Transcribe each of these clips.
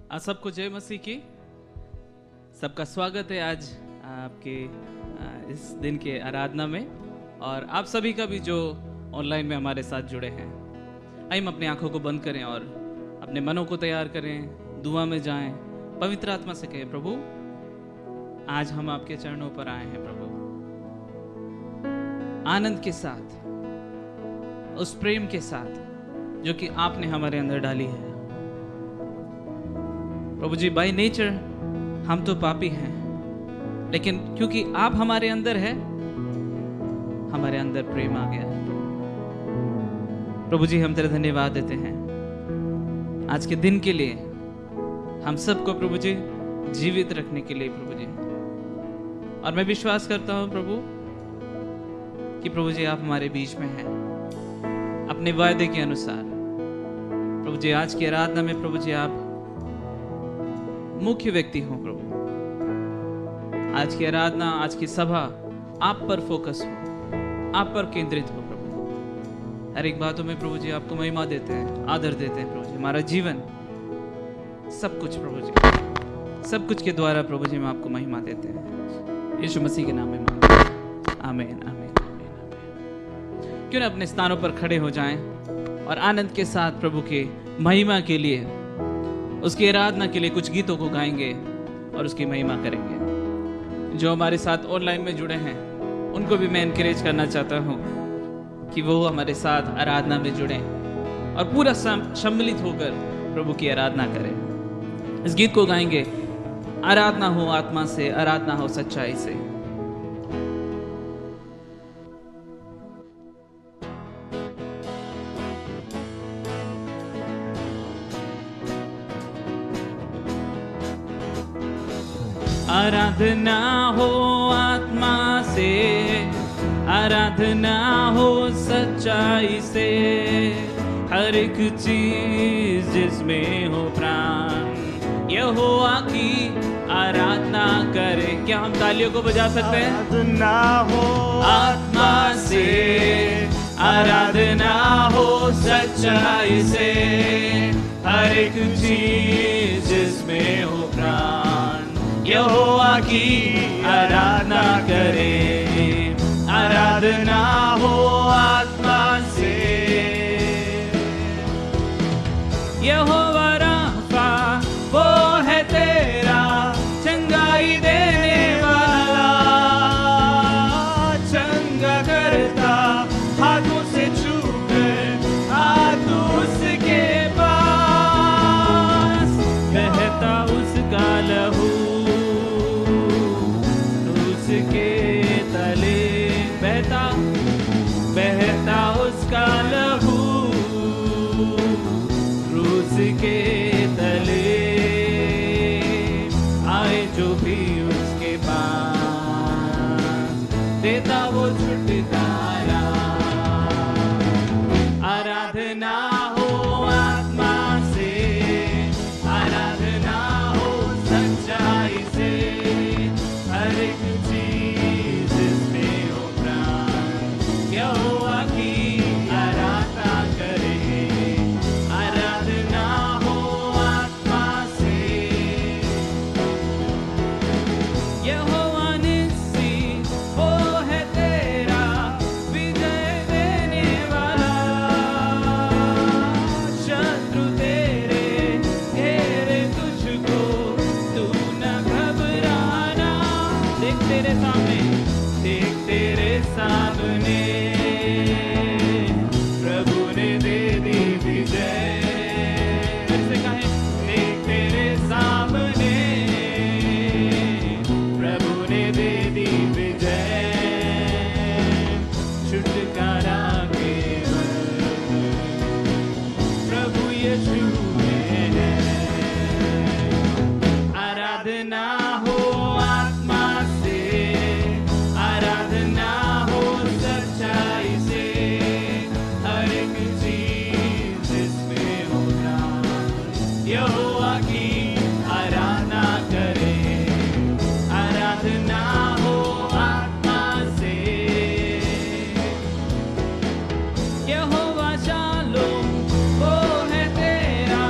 आप सबको जय मसीह की। सबका स्वागत है आज आपके इस दिन के आराधना में, और आप सभी का भी जो ऑनलाइन में हमारे साथ जुड़े हैं। आइए हम अपनी आंखों को बंद करें और अपने मनों को तैयार करें, दुआ में जाएं, पवित्र आत्मा से कहें, प्रभु आज हम आपके चरणों पर आए हैं। प्रभु आनंद के साथ, उस प्रेम के साथ जो कि आपने हमारे अंदर डाली है। प्रभु जी, बाय नेचर हम तो पापी हैं, लेकिन क्योंकि आप हमारे अंदर है, हमारे अंदर प्रेम आ गया है। प्रभु जी, हम तेरे धन्यवाद देते हैं आज के दिन के लिए, हम सबको प्रभु जी जीवित रखने के लिए प्रभु जी। और मैं विश्वास करता हूं प्रभु कि प्रभु जी आप हमारे बीच में हैं अपने वायदे के अनुसार। प्रभु जी आज की आराधना में प्रभु जी आप मुख्य व्यक्ति हो। प्रभु आज की आराधना, आज की सभा आप पर फोकस हो, आप पर केंद्रित हो। प्रभु हर एक बातों में प्रभु जी आपको महिमा देते हैं, आदर देते हैं। प्रभु जी हमारा जीवन सब कुछ प्रभु जी, सब कुछ के द्वारा प्रभु जी हम आपको महिमा देते हैं। यीशु मसीह के नाम में मांगते हैं, आमीन आमीन आमीन। क्यों ना अपने स्थानों पर खड़े हो जाएं और आनंद के साथ प्रभु के महिमा के लिए, उसकी आराधना के लिए कुछ गीतों को गाएंगे और उसकी महिमा करेंगे। जो हमारे साथ ऑनलाइन में जुड़े हैं उनको भी मैं एनकरेज करना चाहता हूँ कि वो हमारे साथ आराधना में जुड़ें और पूरा सम्मिलित होकर प्रभु की आराधना करें। इस गीत को गाएंगे, आराधना हो आत्मा से, आराधना हो सच्चाई से। आराधना हो आत्मा से, आराधना हो सच्चाई से, हर एक चीज जिसमें हो प्राण यहोवा की आराधना करे। क्या हम तालियों को बजा सकते हैं? आराधना हो आत्मा से, आराधना हो सच्चाई से, हर एक चीज जिसमें हो प्राण यहोवा की आराधना करे। आराधना हो आत्मा से। यहोवा राफा वो है तेरा चंगाई देने वाला, चंगा करता हाथों से छूकर हाथों उसके पास, बहता उसका लहू के तले, बहता बहता उसका लहू क्रूस के तले, आए जो भी उसके पास देता वो छुटकारा। आराधना हो आत्मा से, आराधना हो सच्चाई से, हर एक यहोवा शालोम वो है तेरा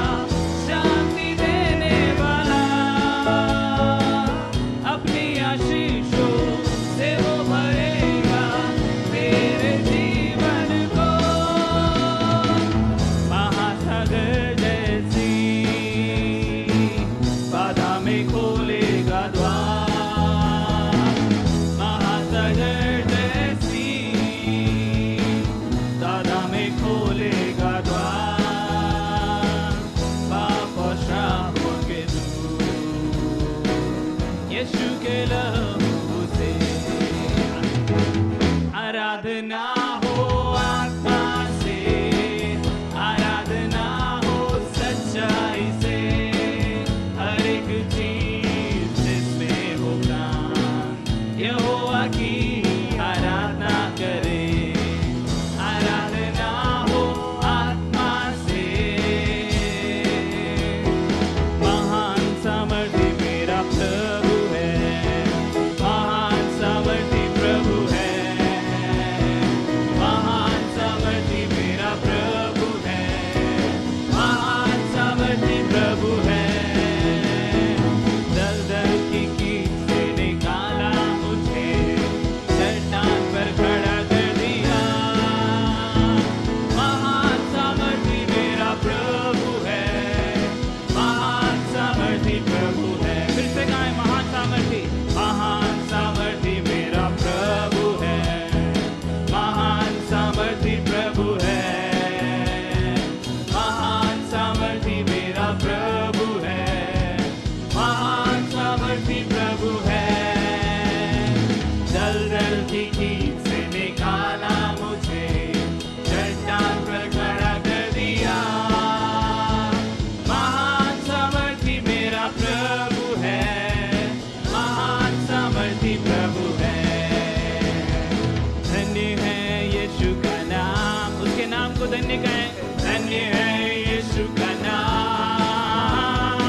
धन्य कहें, धन्य है यीशु का नाम,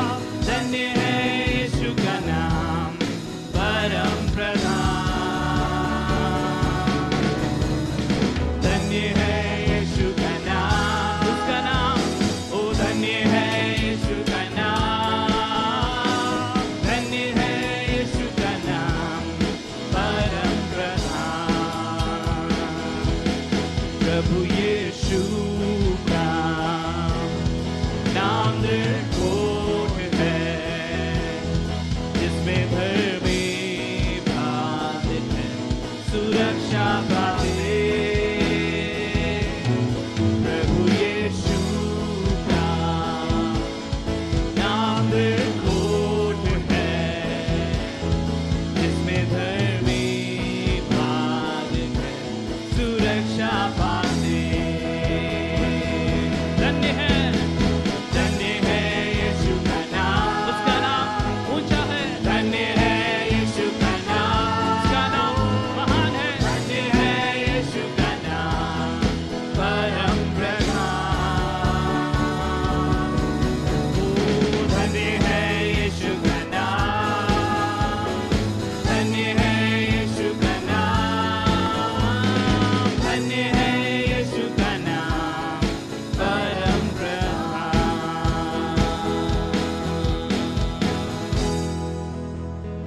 धन्य है यीशु का नाम, परम प्रधान। धन्य है यीशु का नाम, उसका नाम, ओ धन्य है यीशु का नाम, धन्य है यीशु का नाम, परम प्रधान। प्रभु यीशु का नाम निर्कोट है, जिसमें धर्मी बाधित है, सुरक्षा पाते। प्रभु यीशु का नाम निर्कोट है, जिसमें धर्मी बाधित है, सुरक्षा पाते। धन्य है यीशु का नाम, उसका नाम ऊंचा है। धन्य है यीशु का नाम, उसका नाम महान है। धन्य है यीशु का नाम, परम प्रधान। ओ धन्य है यीशु का नाम, धन्य है यीशु का नाम, धन्य है यीशु का नाम, परम प्रधान।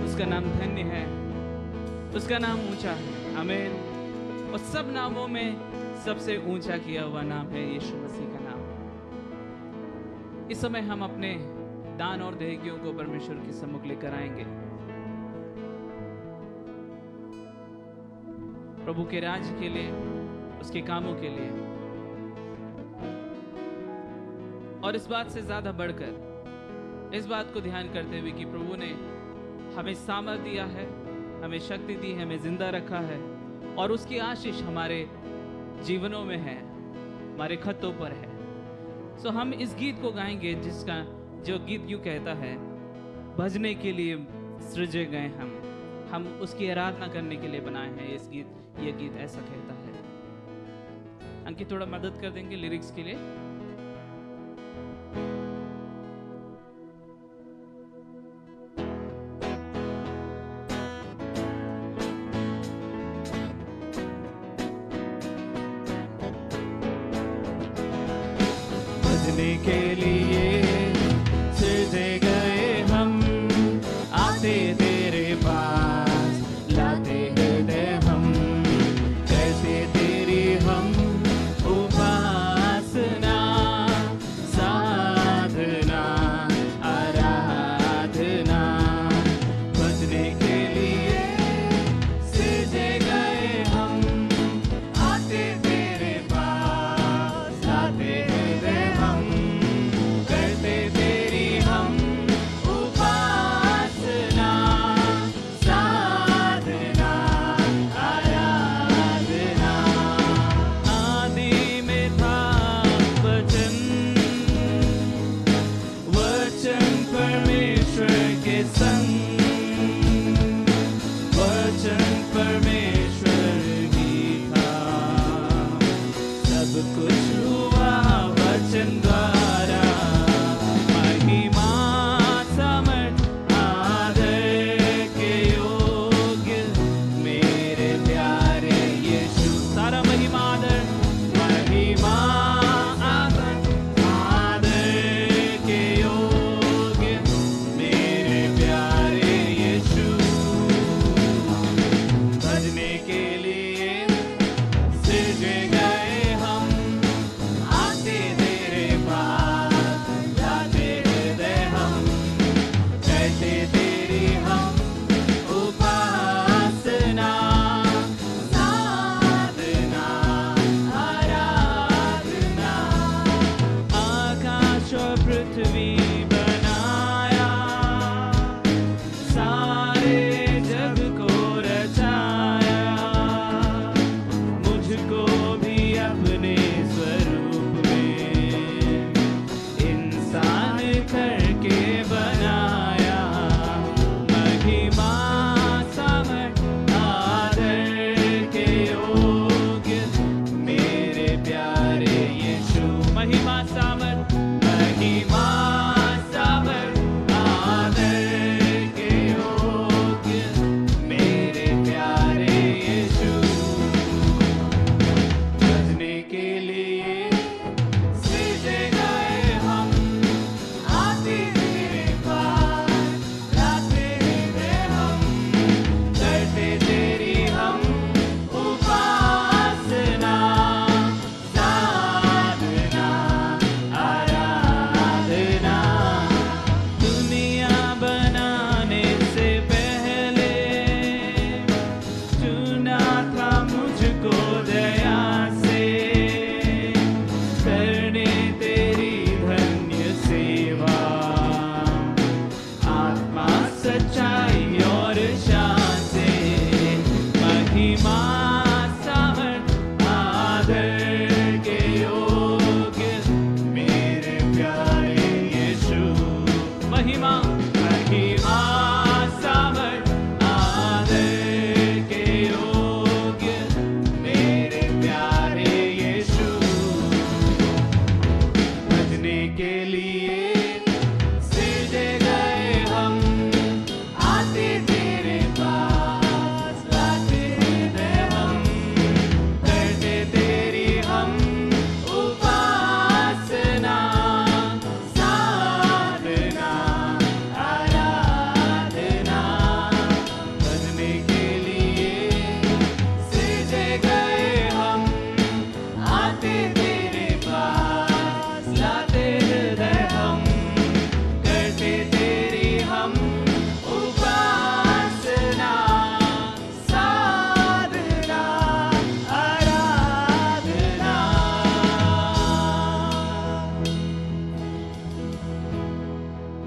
उसका नाम धन्य है, उसका नाम ऊंचा है। आमीन। और सब नामों में सबसे ऊंचा किया हुआ नाम है यीशु मसीह का नाम। इस समय हम अपने दान और देहगियों को परमेश्वर के सम्मुख लेकर आएंगे। प्रभु के राज्य के लिए, उसके कामों के लिए, और इस बात से ज्यादा बढ़कर इस बात को ध्यान करते हुए कि प्रभु ने हमें सामर्थ दिया है, हमें शक्ति दी है, हमें जिंदा रखा है, और उसकी आशीष हमारे जीवनों में है, हमारे खतों पर है। सो हम इस गीत को गाएंगे, जिसका जो गीत यूं कहता है, भजने के लिए सृजे गए हम उसकी आराधना करने के लिए बनाए हैं। ये गीत ऐसा कहता है। अंकित थोड़ा मदद कर देंगे लिरिक्स के लिए। भजने के लिए सृजे गए हम, आते तेरे पास, लाते हृदय हम, कैसे तेरी हम उपासना, साधना, आराधना। भजने के लिए सृजे गए हम, आते तेरे पास, लाते हृदय हम, करते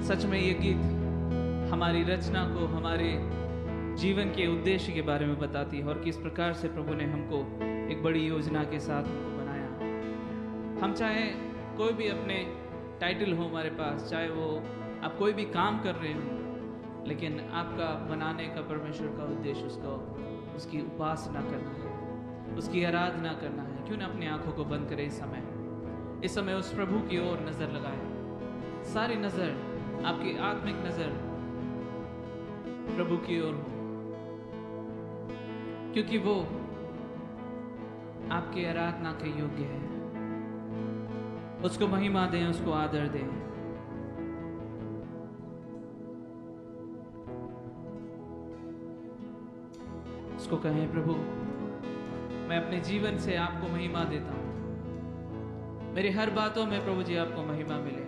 सच में ये गीत हमारी रचना को, हमारे जीवन के उद्देश्य के बारे में बताती है और किस प्रकार से प्रभु ने हमको एक बड़ी योजना के साथ हमको बनाया। हम चाहे कोई भी अपने टाइटल हो हमारे पास, चाहे वो आप कोई भी काम कर रहे हो, लेकिन आपका बनाने का परमेश्वर का उद्देश्य उसकी उपासना करना है, उसकी आराधना करना है। क्यों ना अपनी आंखों को बंद करें इस समय उस प्रभु की ओर नजर लगाए। सारी नजर, आपकी आत्मिक नजर प्रभु की ओर हो, क्योंकि वो आपकी आराधना के योग्य है। उसको महिमा दें, उसको आदर दें। उसको कहें, प्रभु मैं अपने जीवन से आपको महिमा देता हूं, मेरी हर बातों में प्रभु जी आपको महिमा मिले।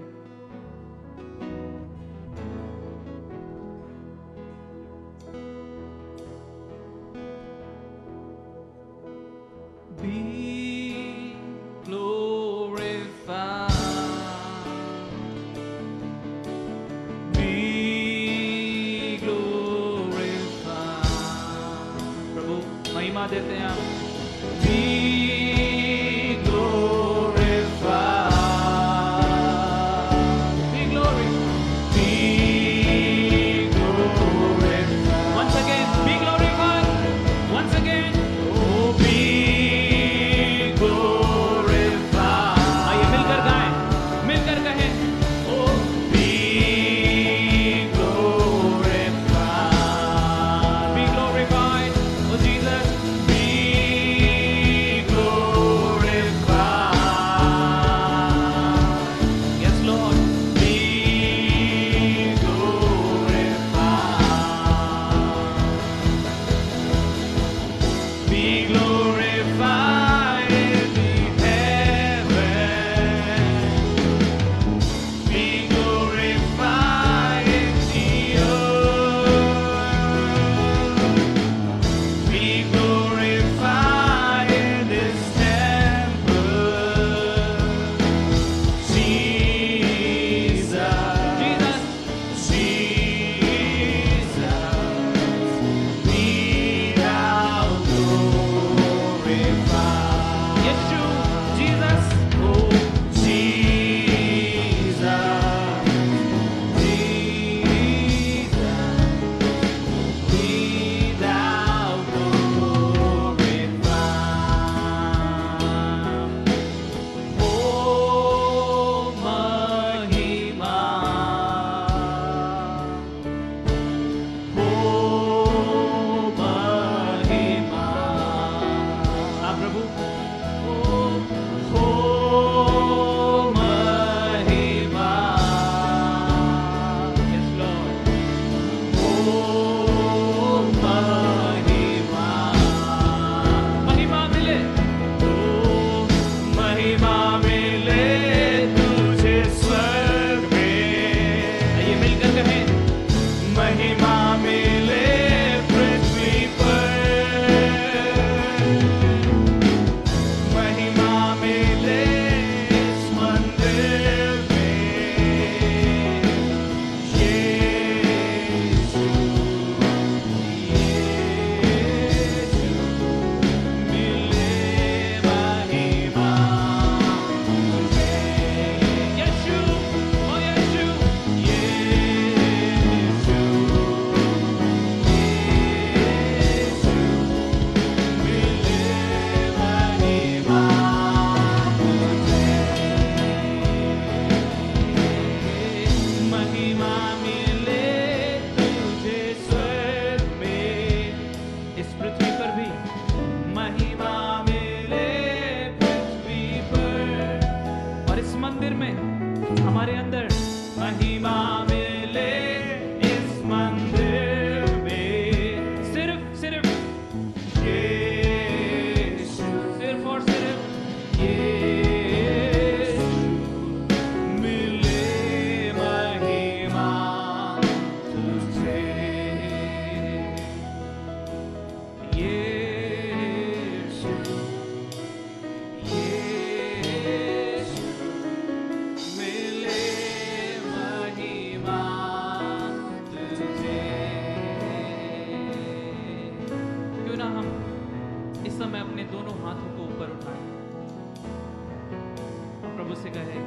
देते हैं आप। कहे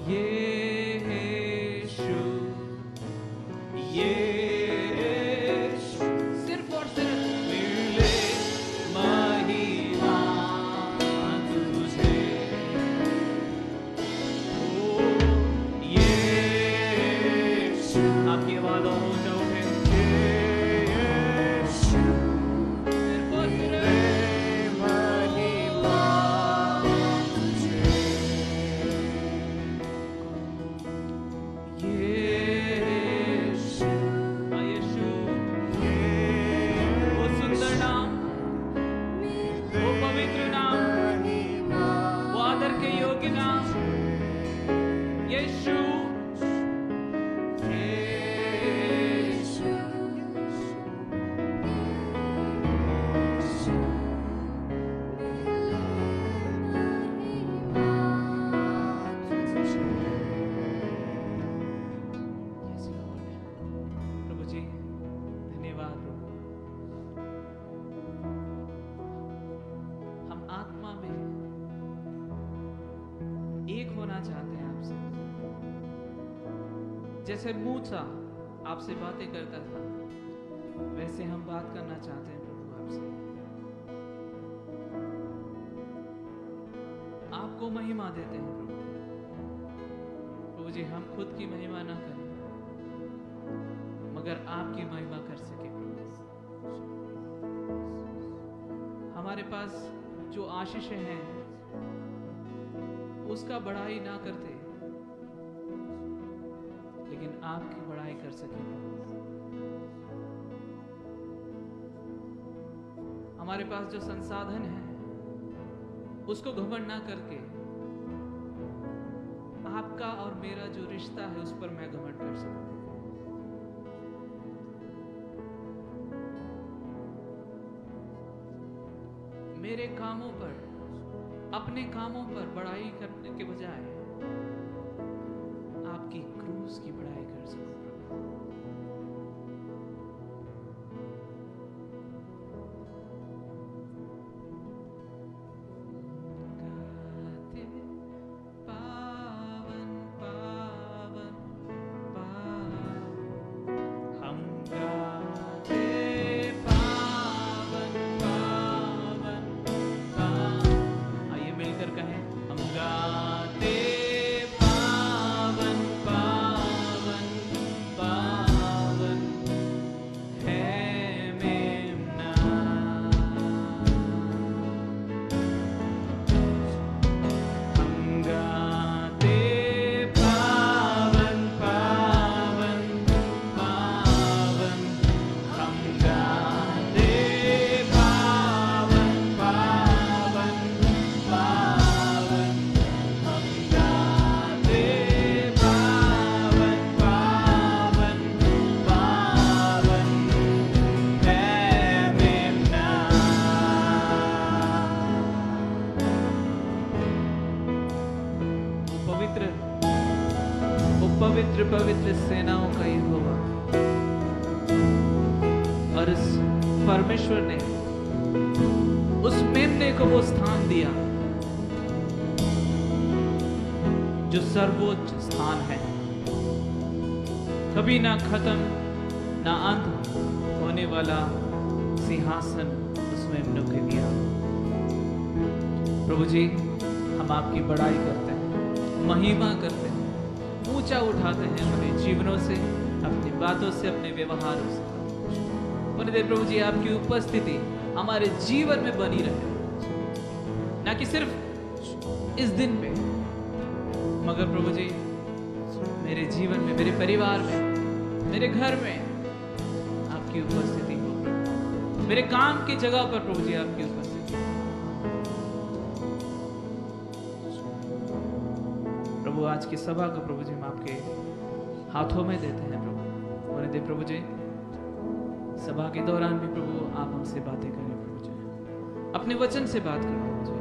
यीशु, यीशु, सिर्फ और सिर्फ मिले महिमा तुझे। ओ यीशु, आपकी आवाज और ऊंचा उठे। यीशु, सिर्फ और सिर्फ महिमा तुझे। यीशु, हाँ यीशु, वो सुंदर नाम, वो पवित्र नाम, वो आदर के योग्य नाम, यीशु। Yes, Lord. प्रभु जी धन्यवाद प्रभु। हम आत्मा में एक होना चाहते हैं आपसे, जैसे मूसा आपसे बातें करता था वैसे हम बात करना चाहते हैं प्रभु आपसे। आपको महिमा देते हैं प्रभु। प्रभु जी हम खुद की महिमा ना करें मगर आपकी महिमा कर सके प्रभु। हमारे पास जो आशीषें हैं उसका बड़ाई ना करते लेकिन आपकी बड़ाई कर सके प्रभु। हमारे पास जो संसाधन है उसको घमंड ना करके आपका और मेरा जो रिश्ता है उस पर मैं घमंड कर सकूं। मेरे कामों पर, अपने कामों पर बड़ाई करने के बजाय आपकी क्रूस की बड़ाई कर सकूं प्रभु। गाते पावन पावन पावन, हम गाते पावन पावन पावन। आइए मिलकर कहें, हम गाते पावन पावन पावन है मेमना। हम गाते पावन पावन पावन, हम गाते पावन पावन पावन, हम गाते पावन पावन पावन है मेमना। वो पवित्र पवित्र सेनाओं का यहोवा, और इस परमेश्वर ने उस मेमने को वो स्थान दिया जो सर्वोच्च स्थान है, कभी ना खत्म ना अंत होने वाला सिंहासन उस मेमने को दिया। प्रभु जी हम आपकी बड़ाई करते हैं, महिमा करते हैं, ऊंचा उठाते हैं अपने जीवनों से, अपनी बातों से, अपने व्यवहारों से। पुण्य प्रभु जी आपकी उपस्थिति हमारे जीवन में बनी रहे, ना कि सिर्फ इस दिन पे मगर प्रभु जी मेरे जीवन में, मेरे परिवार में, मेरे घर में आपकी उपस्थिति हो प्रभु। मेरे काम की जगह पर प्रभु जी आपकी उपस्थिति हो। प्रभु आज की सभा को प्रभु जी हम आपके हाथों में देते हैं प्रभु। और दे प्रभु जी सभा के दौरान भी प्रभु आप हमसे बातें करें प्रभु जी, अपने वचन से बात करें प्रभु जी।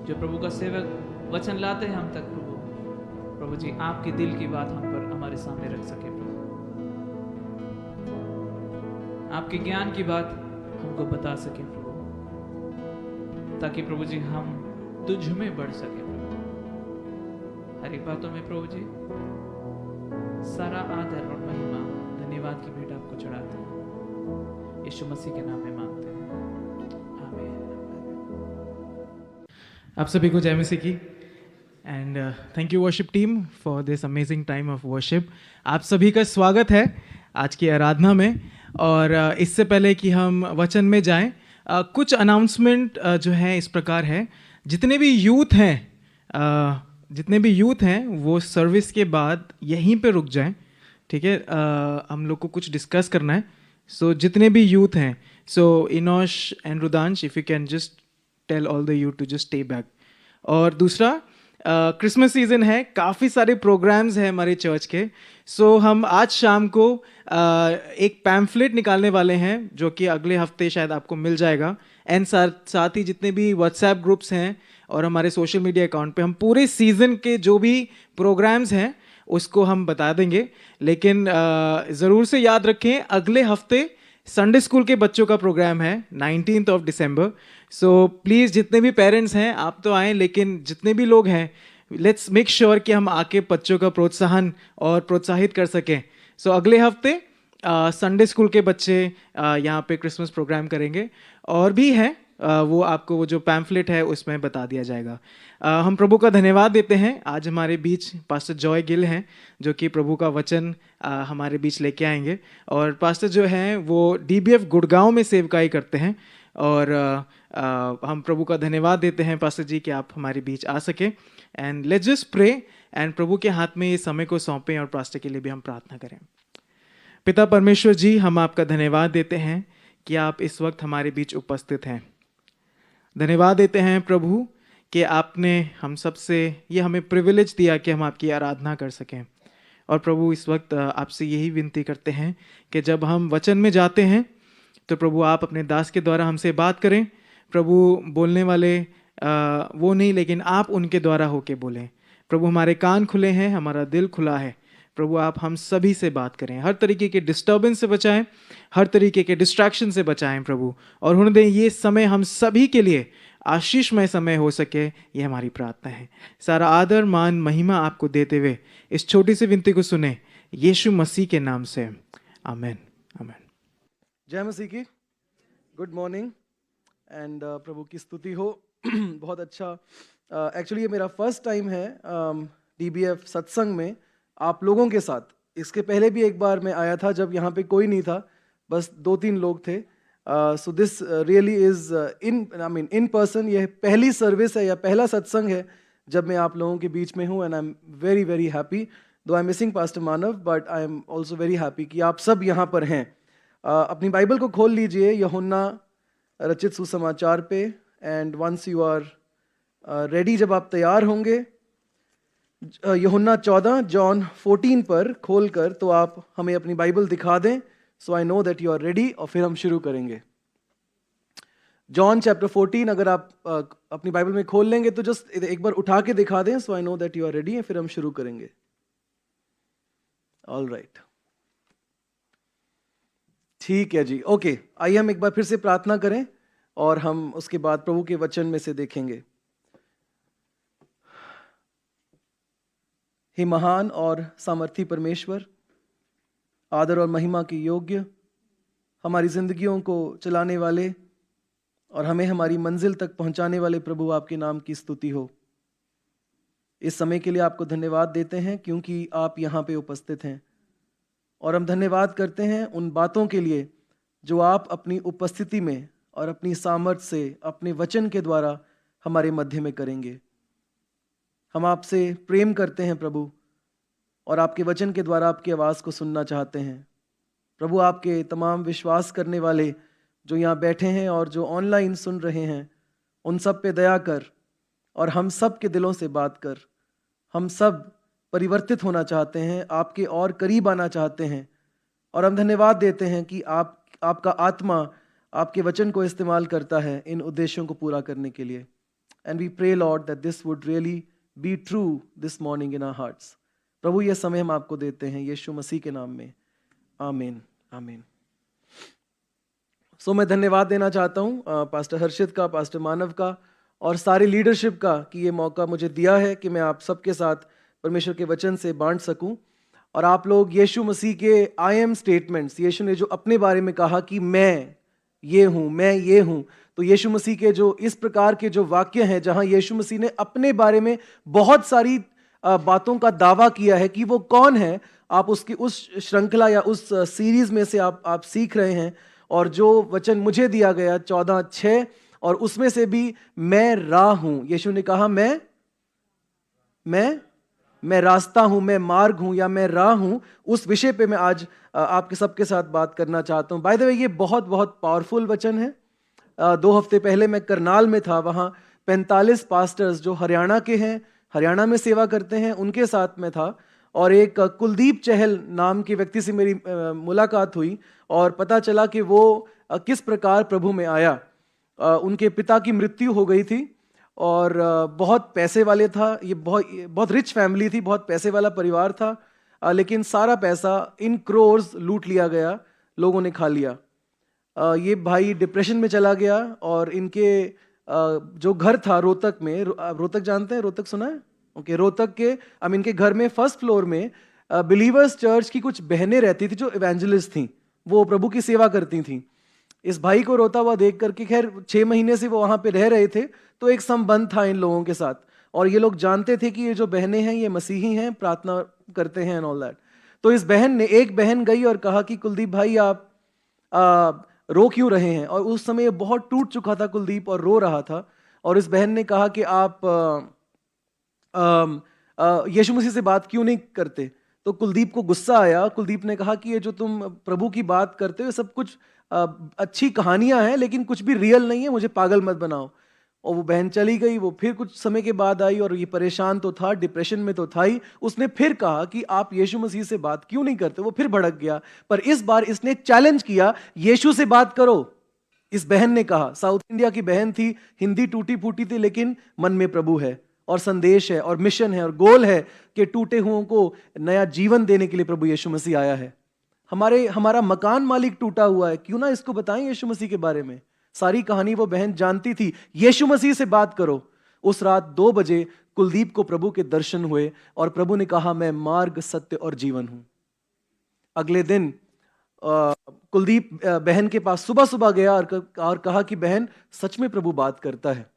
जो प्रभु का सेवक वचन लाते हैं हम तक प्रभु, प्रभु जी आपके दिल की बात हम पर, हमारे सामने रख सके प्रभु। आपके ज्ञान की बात हमको बता सके प्रभु। ताकि प्रभु जी हम तुझ में बढ़ सके प्रभु। हर एक बातों में प्रभु जी सारा आदर और महिमा धन्यवाद की भेंट आपको चढ़ाते हैं, यीशु मसीह के नाम में मांगते हैं, आमीन। आप सभी को जय मसीह की। And thank you worship team for this amazing time of worship. आप सभी का स्वागत है आज की आराधना में। और इससे पहले कि हम वचन में जाएं, कुछ अनाउंसमेंट जो है इस प्रकार है। जितने भी यूथ हैं वो सर्विस के बाद यहीं पे रुक जाएं, ठीक है। हम लोग को कुछ डिस्कस करना है। सो जितने भी यूथ हैं, so Enosh and Rudansh, if you can just tell all the youth to just stay back. और दूसरा, क्रिसमस सीजन है, काफ़ी सारे प्रोग्राम्स हैं हमारे चर्च के। सो हम आज शाम को एक पैम्फलेट निकालने वाले हैं जो कि अगले हफ्ते शायद आपको मिल जाएगा। एंड साथ ही जितने भी व्हाट्सएप ग्रुप्स हैं और हमारे सोशल मीडिया अकाउंट पे हम पूरे सीज़न के जो भी प्रोग्राम्स हैं उसको हम बता देंगे। लेकिन ज़रूर से याद रखें, अगले हफ्ते संडे स्कूल के बच्चों का प्रोग्राम है 19th of December। So please जितने भी पेरेंट्स हैं आप तो आएँ, लेकिन जितने भी लोग हैं लेट्स मेक श्योर कि हम आके बच्चों का प्रोत्साहन और प्रोत्साहित कर सकें। सो अगले हफ्ते संडे स्कूल के बच्चे यहाँ पे क्रिसमस प्रोग्राम करेंगे। और भी है वो आपको वो जो पैम्फलेट है उसमें बता दिया जाएगा। हम प्रभु का धन्यवाद देते हैं, आज हमारे बीच पास्टर जॉय गिल हैं जो कि प्रभु का वचन हमारे बीच लेके आएंगे। और पास्टर जो हैं वो DBF गुड़गांव में सेवकाई करते हैं। और हम प्रभु का धन्यवाद देते हैं पास्टर जी कि आप हमारे बीच आ सके। And let's just pray and प्रभु के हाथ में ये समय को सौंपें और पास्टर के लिए भी हम प्रार्थना करें। पिता परमेश्वर जी, हम आपका धन्यवाद देते हैं कि आप इस वक्त हमारे बीच उपस्थित हैं। धन्यवाद देते हैं प्रभु कि आपने हम सबसे ये हमें प्रिविलेज दिया कि हम आपकी आराधना कर सकें। और प्रभु इस वक्त आपसे यही विनती करते हैं कि जब हम वचन में जाते हैं तो प्रभु आप अपने दास के द्वारा हमसे बात करें। प्रभु बोलने वाले वो नहीं, लेकिन आप उनके द्वारा होके बोलें। प्रभु हमारे कान खुले हैं, हमारा दिल खुला है। प्रभु आप हम सभी से बात करें, हर तरीके के डिस्टर्बेंस से बचाएं, हर तरीके के डिस्ट्रैक्शन से बचाएं प्रभु। और होने दें ये समय हम सभी के लिए आशीषमय समय हो सके, ये हमारी प्रार्थना है। सारा आदर मान महिमा आपको देते हुए इस छोटी सी विनती को सुने यीशु मसीह के नाम से, आमीन आमीन। जय मसीह की। गुड मॉर्निंग एंड प्रभु की स्तुति हो। बहुत अच्छा। एक्चुअली ये मेरा फर्स्ट टाइम है DBF सत्संग में आप लोगों के साथ। इसके पहले भी एक बार मैं आया था जब यहाँ पे कोई नहीं था, बस 2-3 लोग थे। So this really is in person. ये पहली सर्विस है या पहला सत्संग है जब मैं आप लोगों के बीच में हूँ। And I am very very happy, though I am missing pastor Manav, but I am also very happy कि आप सब यहाँ पर हैं। अपनी बाइबल को खोल लीजिए यूहन्ना रचित सुसमाचार पे। And once you are ready, जब आप तैयार होंगे, यूहन्ना 14 जॉन 14 पर खोलकर तो आप हमें अपनी बाइबल दिखा दें, so I know that you are ready, और फिर हम शुरू करेंगे। जॉन चैप्टर 14 अगर आप अपनी बाइबल में खोल लेंगे तो जस्ट एक बार उठा के दिखा दें, so I know that you are ready, फिर हम शुरू करेंगे। ऑल राइट, ठीक है जी, ओके। आइए हम एक बार फिर से प्रार्थना करें और हम उसके बाद प्रभु के वचन में से देखेंगे। हे महान और सामर्थी परमेश्वर, आदर और महिमा के योग्य, हमारी जिंदगियों को चलाने वाले और हमें हमारी मंजिल तक पहुंचाने वाले प्रभु, आपके नाम की स्तुति हो। इस समय के लिए आपको धन्यवाद देते हैं क्योंकि आप यहाँ पे उपस्थित हैं। और हम धन्यवाद करते हैं उन बातों के लिए जो आप अपनी उपस्थिति में और अपनी सामर्थ से अपने वचन के द्वारा हमारे मध्य में करेंगे। हम आपसे प्रेम करते हैं प्रभु, और आपके वचन के द्वारा आपकी आवाज़ को सुनना चाहते हैं। प्रभु, आपके तमाम विश्वास करने वाले जो यहाँ बैठे हैं और जो ऑनलाइन सुन रहे हैं, उन सब पे दया कर और हम सब के दिलों से बात कर। हम सब परिवर्तित होना चाहते हैं, आपके और करीब आना चाहते हैं, और हम धन्यवाद देते हैं कि आपका आत्मा आपके वचन को इस्तेमाल करता है इन उद्देश्यों को पूरा करने के लिए। And we pray Lord that this would really be true this morning in our hearts. प्रभु, ये समय हम आपको देते हैं यीशु मसीह के नाम में, आमीन आमीन। सो मैं धन्यवाद देना चाहता हूँ पास्टर हर्षित का, पास्टर मानव का और सारी लीडरशिप का कि ये मौका मुझे दिया है कि मैं आप सबके साथ परमेश्वर के वचन से बांट सकूं। और आप लोग यीशु मसीह के आई एम स्टेटमेंट्स, यीशु ने जो अपने बारे में कहा कि मैं ये हूँ, मैं ये हूँ, तो यीशु मसीह के जो इस प्रकार के जो वाक्य हैं जहाँ यीशु मसीह ने अपने बारे में बहुत सारी बातों का दावा किया है कि वो कौन है, आप उसकी उस श्रृंखला या उस सीरीज में से आप सीख रहे हैं। और जो वचन मुझे दिया गया 14:6, और उसमें से भी मैं राह हूं, यीशु ने कहा मैं रास्ता हूं, मैं मार्ग हूं या मैं राह हूं, उस विषय पे मैं आज आपके सबके साथ बात करना चाहता हूं। बाय द वे ये बहुत बहुत पावरफुल वचन है। 2 हफ्ते पहले मैं करनाल में था, वहां 45 पास्टर्स जो हरियाणा के हैं, हरियाणा में सेवा करते हैं, उनके साथ में था। और एक कुलदीप चहल नाम के व्यक्ति से मेरी मुलाकात हुई और पता चला कि वो किस प्रकार प्रभु में आया। उनके पिता की मृत्यु हो गई थी और बहुत पैसे वाले था, ये बहुत रिच फैमिली थी, बहुत पैसे वाला परिवार था, लेकिन सारा पैसा इन क्रोर्स लूट लिया गया, लोगों ने खा लिया। ये भाई डिप्रेशन में चला गया और इनके जो घर था रोहतक में, रोहतक जानते हैं, रोहतक सुना है? ओके, रोहतक के इनके घर में फर्स्ट फ्लोर में बिलीवर्स चर्च की कुछ बहनें रहती थी जो इवेंजलिस्ट थी, वो प्रभु की सेवा करती थी। इस भाई को रोता हुआ देख करके, खैर 6 महीने से वो वहां पे रह रहे थे, तो एक संबंध था इन लोगों के साथ और ये लोग जानते थे कि ये जो बहनें हैं ये मसीही हैं, प्रार्थना करते हैं एंड ऑल दैट। तो इस एक बहन गई और कहा कि कुलदीप भाई आप रो क्यों रहे हैं? और उस समय बहुत टूट चुका था कुलदीप और रो रहा था। और इस बहन ने कहा कि आप यीशु मसीह से बात क्यों नहीं करते? तो कुलदीप को गुस्सा आया। कुलदीप ने कहा कि ये जो तुम प्रभु की बात करते हो सब कुछ अच्छी कहानियां हैं लेकिन कुछ भी रियल नहीं है, मुझे पागल मत बनाओ। और वो बहन चली गई। वो फिर कुछ समय के बाद आई और ये परेशान तो था, डिप्रेशन में तो था ही। उसने फिर कहा कि आप यीशु मसीह से बात क्यों नहीं करते? वो फिर भड़क गया, पर इस बार इसने चैलेंज किया, यीशु से बात करो। इस बहन ने कहा, साउथ इंडिया की बहन थी, हिंदी टूटी फूटी थी, लेकिन मन में प्रभु है और संदेश है और मिशन है और गोल है कि टूटे हुओं को नया जीवन देने के लिए प्रभु यीशु मसीह आया है। हमारा मकान मालिक टूटा हुआ है, क्यों ना इसको बताएं यीशु मसीह के बारे में। सारी कहानी वो बहन जानती थी, यीशु मसीह से बात करो। उस रात 2 बजे कुलदीप को प्रभु के दर्शन हुए और प्रभु ने कहा, मैं मार्ग, सत्य और जीवन हूं। अगले दिन कुलदीप बहन के पास सुबह सुबह गया और कहा कि बहन, सच में प्रभु बात करता है।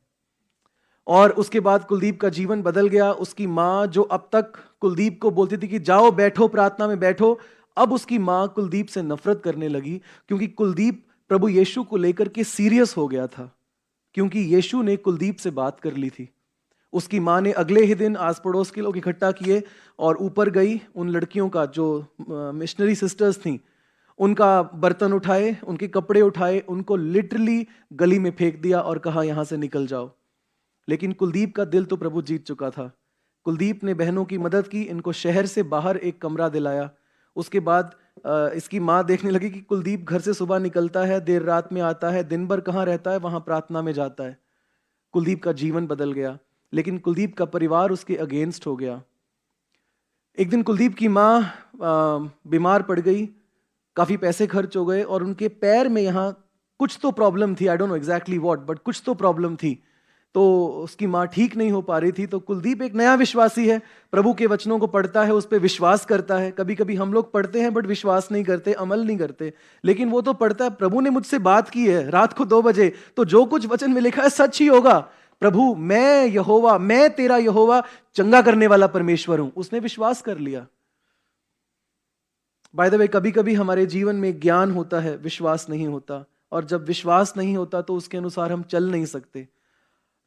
और उसके बाद कुलदीप का जीवन बदल गया। उसकी माँ, जो अब तक कुलदीप को बोलती थी कि जाओ बैठो, प्रार्थना में बैठो, अब उसकी माँ कुलदीप से नफरत करने लगी, क्योंकि कुलदीप प्रभु यीशु को लेकर के सीरियस हो गया था, क्योंकि यीशु ने कुलदीप से बात कर ली थी। उसकी माँ ने अगले ही दिन आस पड़ोस के लोग इकट्ठा किए और ऊपर गई, उन लड़कियों का, जो मिशनरी सिस्टर्स थीं, उनका बर्तन उठाए, उनके कपड़े उठाए, उनको लिटरली गली में फेंक दिया और कहा, यहां से निकल जाओ। लेकिन कुलदीप का दिल तो प्रभु जीत चुका था। कुलदीप ने बहनों की मदद की, इनको शहर से बाहर एक कमरा दिलाया। उसके बाद इसकी माँ देखने लगी कि कुलदीप घर से सुबह निकलता है, देर रात में आता है, दिन भर कहाँ रहता है, वहां प्रार्थना में जाता है। कुलदीप का जीवन बदल गया, लेकिन कुलदीप का परिवार उसके अगेंस्ट हो गया। एक दिन कुलदीप की माँ बीमार पड़ गई, काफी पैसे खर्च हो गए और उनके पैर में यहाँ कुछ तो प्रॉब्लम थी, I don't know exactly what, but कुछ तो प्रॉब्लम थी। तो उसकी माँ ठीक नहीं हो पा रही थी। तो कुलदीप एक नया विश्वासी है, प्रभु के वचनों को पढ़ता है, उस पर विश्वास करता है। कभी कभी हम लोग पढ़ते हैं बट विश्वास नहीं करते, अमल नहीं करते, लेकिन वो तो पढ़ता है, प्रभु ने मुझसे बात की है रात को 2 बजे, तो जो कुछ वचन में लिखा है सच ही होगा। प्रभु, मैं यहोवा, मैं तेरा यहोवा, चंगा करने वाला परमेश्वर हूं। उसने विश्वास कर लिया। बाय द वे, कभी कभी हमारे जीवन में ज्ञान होता है, विश्वास नहीं होता, और जब विश्वास नहीं होता तो उसके अनुसार हम चल नहीं सकते।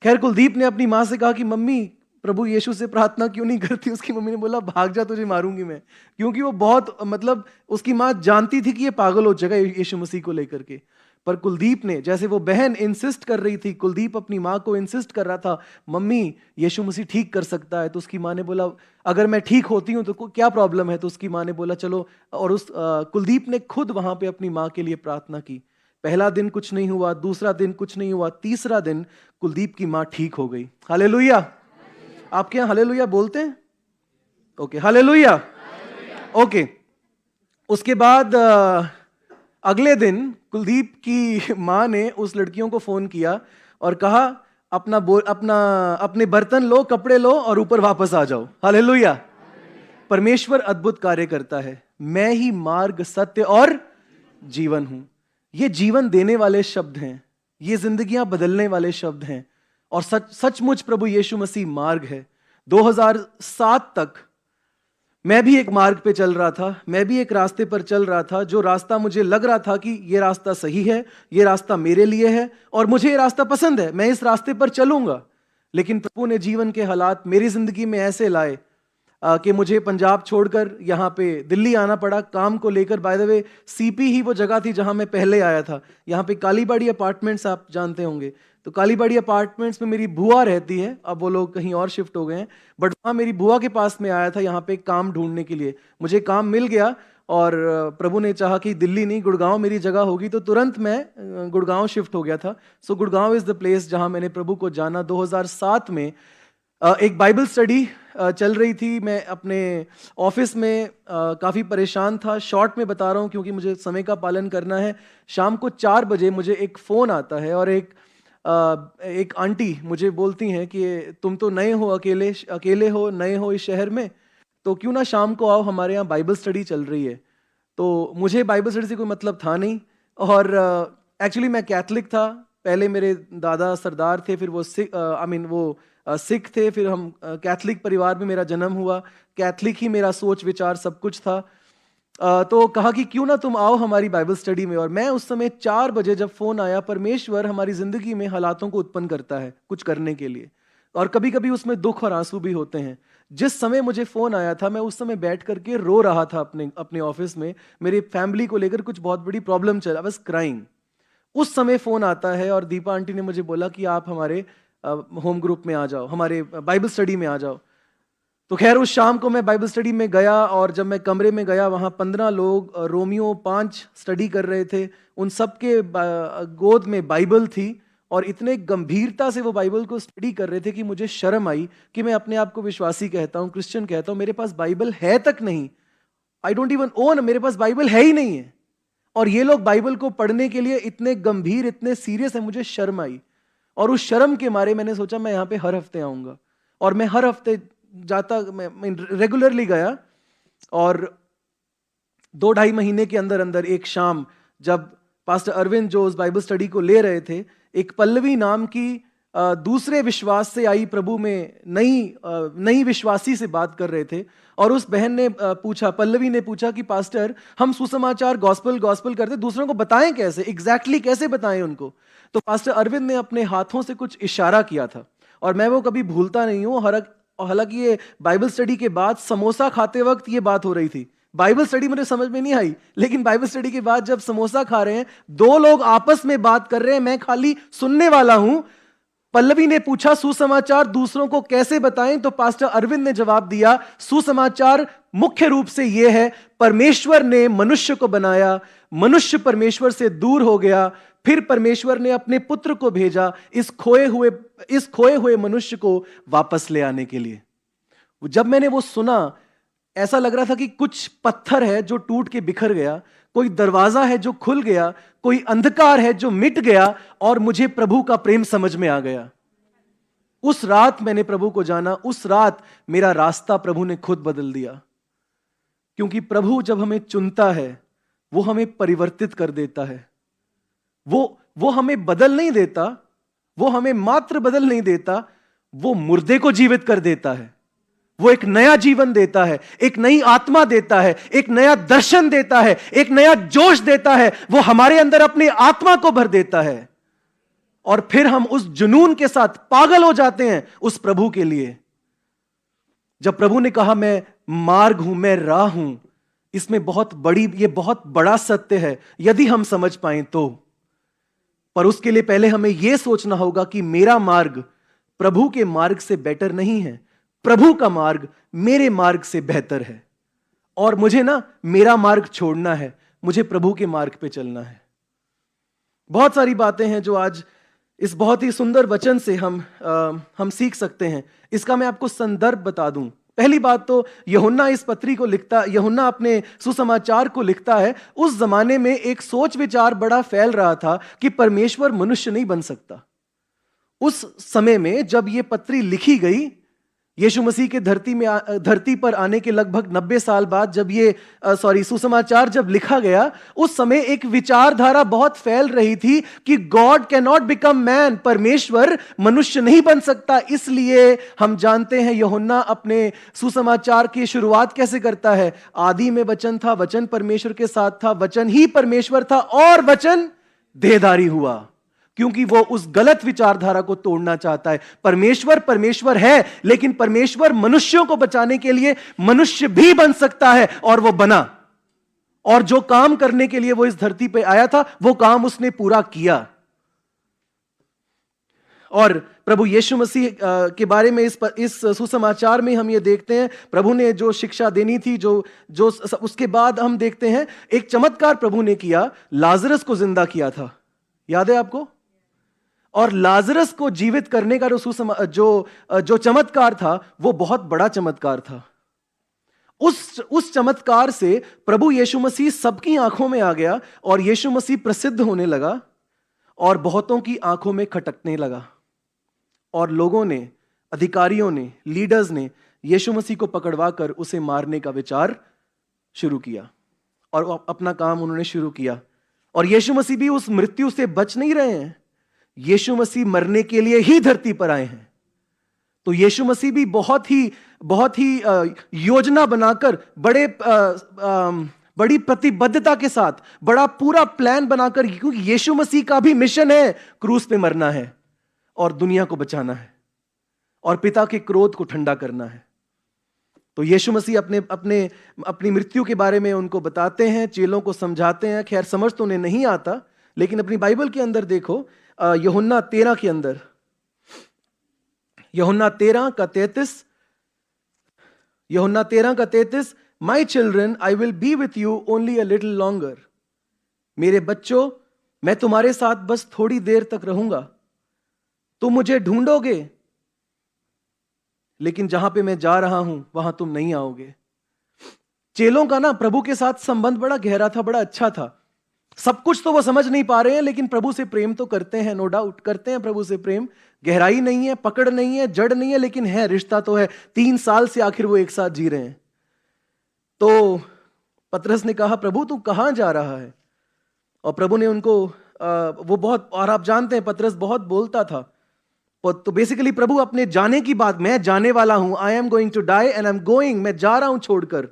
खैर, कुलदीप ने अपनी माँ से कहा कि मम्मी, प्रभु यीशु से प्रार्थना क्यों नहीं करती? उसकी मम्मी ने बोला, भाग जा, तुझे मारूंगी मैं। क्योंकि वो बहुत, मतलब उसकी माँ जानती थी कि ये पागल हो जाएगा यीशु मसीह को लेकर के। पर कुलदीप ने, जैसे वो बहन इंसिस्ट कर रही थी, कुलदीप अपनी माँ को इंसिस्ट कर रहा था, मम्मी यीशु मसीह ठीक कर सकता है। तो उसकी माँ ने बोला, अगर मैं ठीक होती हूँ तो क्या प्रॉब्लम है? तो उसकी माँ ने बोला, चलो। और उस कुलदीप ने खुद वहां पे अपनी माँ के लिए प्रार्थना की। पहला दिन कुछ नहीं हुआ, दूसरा दिन कुछ नहीं हुआ, तीसरा दिन कुलदीप की माँ ठीक हो गई। हालेलुया। आपके यहाँ हालेलुया बोलते हैं? Okay, hallelujah. ओके। उसके बाद अगले दिन कुलदीप की माँ ने उस लड़कियों को फोन किया और कहा अपने बर्तन लो, कपड़े लो और ऊपर वापस आ जाओ। हालेलुया। परमेश्वर अद्भुत कार्य करता है। मैं ही मार्ग, सत्य और जीवन हूं। ये जीवन देने वाले शब्द हैं, ये जिंदगियां बदलने वाले शब्द हैं और सचमुच प्रभु यीशु मसीह मार्ग है। 2007 तक मैं भी एक मार्ग पे चल रहा था, मैं भी एक रास्ते पर चल रहा था, जो रास्ता मुझे लग रहा था कि ये रास्ता सही है, ये रास्ता मेरे लिए है और मुझे ये रास्ता पसंद है, मैं इस रास्ते पर चलूंगा। लेकिन प्रभु ने जीवन के हालात मेरी जिंदगी में ऐसे लाए कि मुझे पंजाब छोड़कर यहाँ पे दिल्ली आना पड़ा काम को लेकर। बाय द वे सीपी ही वो जगह थी जहाँ मैं पहले आया था। यहाँ पे कालीबाड़ी अपार्टमेंट्स आप जानते होंगे, तो कालीबाड़ी अपार्टमेंट्स में मेरी बुआ रहती है, अब वो लोग कहीं और शिफ्ट हो गए हैं, बट वहाँ मेरी बुआ के पास में आया था यहाँ पे काम ढूंढने के लिए। मुझे काम मिल गया और प्रभु ने चाहा कि दिल्ली नहीं गुड़गांव मेरी जगह होगी, तो तुरंत मैं गुड़गांव शिफ्ट हो गया था। सो गुड़गांव इज़ द प्लेस जहाँ मैंने प्रभु को जाना। 2007 में एक बाइबल स्टडी चल रही थी। मैं अपने ऑफिस में काफ़ी परेशान था। शॉर्ट में बता रहा हूँ क्योंकि मुझे समय का पालन करना है। शाम को 4 बजे मुझे एक फ़ोन आता है और एक आंटी मुझे बोलती हैं कि तुम तो नए हो, अकेले हो, नए हो इस शहर में, तो क्यों ना शाम को आओ, हमारे यहाँ बाइबल स्टडी चल रही है। तो मुझे बाइबल स्टडी से कोई मतलब था नहीं और एक्चुअली मैं कैथलिक था। पहले मेरे दादा सरदार थे, फिर वो सिख थे, फिर हम कैथलिक परिवार में मेरा जन्म हुआ, कैथलिक ही मेरा सोच विचार सब कुछ था। तो कहा कि क्यों ना तुम आओ हमारी बाइबल स्टडी में। और मैं उस समय 4 बजे जब फोन आया, परमेश्वर हमारी जिंदगी में हालातों को उत्पन्न करता है कुछ करने के लिए, और कभी कभी उसमें दुख और आंसू भी होते हैं। जिस समय मुझे फोन आया था, मैं उस समय बैठ करके रो रहा था अपने ऑफिस में। मेरी फैमिली को लेकर कुछ बहुत बड़ी प्रॉब्लम चल, आई वाज क्राइंग। उस समय फोन आता है और दीपा आंटी ने मुझे बोला कि आप हमारे होम ग्रुप में आ जाओ, हमारे बाइबल स्टडी में आ जाओ। तो खैर उस शाम को मैं बाइबल स्टडी में गया और जब मैं कमरे में गया, वहाँ 15 लोग, रोमियो 5 स्टडी कर रहे थे। उन सबके गोद में बाइबल थी और इतने गंभीरता से वो बाइबल को स्टडी कर रहे थे कि मुझे शर्म आई कि मैं अपने आप को विश्वासी कहता हूँ, क्रिश्चियन कहता हूँ, मेरे पास बाइबल है तक नहीं। आई डोंट इवन ओन, मेरे पास बाइबल है ही नहीं है। और ये लोग बाइबल को पढ़ने के लिए इतने गंभीर, इतने सीरियस है, मुझे शर्म आई। और उस शर्म के मारे मैंने सोचा मैं यहाँ पे हर हफ्ते आऊँगा। और मैं हर हफ्ते जाता, मैं रेगुलरली गया। और 2-2.5 महीने के अंदर अंदर एक शाम जब पास्टर अरविंद जो उस बाइबल स्टडी को ले रहे थे, एक पल्लवी नाम की दूसरे विश्वास से आई प्रभु में नई विश्वासी से बात कर रहे थे। और उस बहन ने पूछा, पल्लवी ने पूछा कि पास्टर हम सुसमाचार गॉस्पल करते, दूसरों को बताएं कैसे, एग्जैक्टली कैसे बताएं उनको। तो पास्टर अरविंद ने अपने हाथों से कुछ इशारा किया था और मैं वो कभी भूलता नहीं हूँ। हालांकि ये बाइबल स्टडी के बाद समोसा खाते वक्त ये बात हो रही थी। बाइबल स्टडी मुझे समझ में नहीं आई, लेकिन बाइबल स्टडी के बाद जब समोसा खा रहे हैं, 2 लोग आपस में बात कर रहे हैं, मैं खाली सुनने वाला हूं। पल्लवी ने पूछा सुसमाचार दूसरों को कैसे बताएं, तो पास्टर अरविंद ने जवाब दिया, सुसमाचार मुख्य रूप से यह है, परमेश्वर ने मनुष्य को बनाया, मनुष्य परमेश्वर से दूर हो गया, फिर परमेश्वर ने अपने पुत्र को भेजा इस खोए हुए मनुष्य को वापस ले आने के लिए। जब मैंने वो सुना, ऐसा लग रहा था कि कुछ पत्थर है जो टूट के बिखर गया, कोई दरवाजा है जो खुल गया, कोई अंधकार है जो मिट गया और मुझे प्रभु का प्रेम समझ में आ गया। उस रात मैंने प्रभु को जाना, उस रात मेरा रास्ता प्रभु ने खुद बदल दिया। क्योंकि प्रभु जब हमें चुनता है, वो हमें परिवर्तित कर देता है। वो हमें बदल नहीं देता, वो हमें मात्र बदल नहीं देता, वो मुर्दे को जीवित कर देता है। वो एक नया जीवन देता है, एक नई आत्मा देता है, एक नया दर्शन देता है, एक नया जोश देता है। वो हमारे अंदर अपनी आत्मा को भर देता है और फिर हम उस जुनून के साथ पागल हो जाते हैं उस प्रभु के लिए। जब प्रभु ने कहा मैं मार्ग हूं, मैं राह हूं, इसमें ये बहुत बड़ा सत्य है यदि हम समझ पाएं तो। पर उसके लिए पहले हमें यह सोचना होगा कि मेरा मार्ग प्रभु के मार्ग से बेटर नहीं है, प्रभु का मार्ग मेरे मार्ग से बेहतर है। और मुझे मेरा मार्ग छोड़ना है, मुझे प्रभु के मार्ग पे चलना है। बहुत सारी बातें हैं जो आज इस बहुत ही सुंदर वचन से हम सीख सकते हैं। इसका मैं आपको संदर्भ बता दूं, पहली बात तो यूहन्ना इस पत्री को लिखता, यूहन्ना अपने सुसमाचार को लिखता है, उस जमाने में एक सोच विचार बड़ा फैल रहा था कि परमेश्वर मनुष्य नहीं बन सकता। उस समय में जब ये पत्री लिखी गई, यीशु मसीह के धरती पर आने के लगभग 90 साल बाद जब ये सुसमाचार जब लिखा गया, उस समय एक विचारधारा बहुत फैल रही थी कि God can not become man, परमेश्वर मनुष्य नहीं बन सकता। इसलिए हम जानते हैं यूहन्ना अपने सुसमाचार की शुरुआत कैसे करता है, आदि में वचन था, वचन परमेश्वर के साथ था, वचन ही परमेश्वर था और वचन देहधारी हुआ, क्योंकि वो उस गलत विचारधारा को तोड़ना चाहता है। परमेश्वर है, लेकिन परमेश्वर मनुष्यों को बचाने के लिए मनुष्य भी बन सकता है, और वो बना। और जो काम करने के लिए वो इस धरती पे आया था, वो काम उसने पूरा किया। और प्रभु यीशु मसीह के बारे में इस सुसमाचार में हम ये देखते हैं, प्रभु ने जो शिक्षा देनी थी, जो उसके बाद हम देखते हैं एक चमत्कार प्रभु ने किया, लाजरस को जिंदा किया था, याद है आपको? और लाजरस को जीवित करने का जो चमत्कार था, वो बहुत बड़ा चमत्कार था। उस चमत्कार से प्रभु यीशु मसीह सबकी आंखों में आ गया, और यीशु मसीह प्रसिद्ध होने लगा, और बहुतों की आंखों में खटकने लगा। और लोगों ने, अधिकारियों ने, लीडर्स ने यीशु मसीह को पकड़वा कर उसे मारने का विचार शुरू किया, और अपना काम उन्होंने शुरू किया। और यीशु मसीह भी उस मृत्यु से बच नहीं रहे हैं। यीशु मसीह मरने के लिए ही धरती पर आए हैं। तो यीशु मसीह भी बहुत ही योजना बनाकर, बड़ी प्रतिबद्धता के साथ, बड़ा पूरा प्लान बनाकर, क्योंकि यीशु मसीह का भी मिशन है क्रूस पे मरना है और दुनिया को बचाना है और पिता के क्रोध को ठंडा करना है। तो यीशु मसीह अपनी मृत्यु के बारे में उनको बताते हैं, चेलों को समझाते हैं। खैर समझ तो उन्हें नहीं आता, लेकिन अपनी बाइबल के अंदर देखो, यूहन्ना 13 के अंदर, यूहन्ना 13 का 33, my children I will be with you only a little longer. मेरे बच्चों, मैं तुम्हारे साथ बस थोड़ी देर तक रहूंगा। तुम मुझे ढूंढोगे, लेकिन जहां पे मैं जा रहा हूं वहां तुम नहीं आओगे। चेलों का ना प्रभु के साथ संबंध बड़ा गहरा था, बड़ा अच्छा था। सब कुछ तो वो समझ नहीं पा रहे हैं, लेकिन प्रभु से प्रेम तो करते हैं, नो डाउट करते हैं प्रभु से प्रेम। गहराई नहीं है, पकड़ नहीं है, जड़ नहीं है, लेकिन है, रिश्ता तो है। 3 साल से आखिर वो एक साथ जी रहे हैं। तो पतरस ने कहा, प्रभु तू कहां जा रहा है? और प्रभु ने उनको वो बहुत, और आप जानते हैं पतरस बहुत बोलता था, तो बेसिकली प्रभु अपने जाने की बात, मैं जाने वाला हूं, I am going to die and I am going, मैं जा रहा हूं छोड़कर।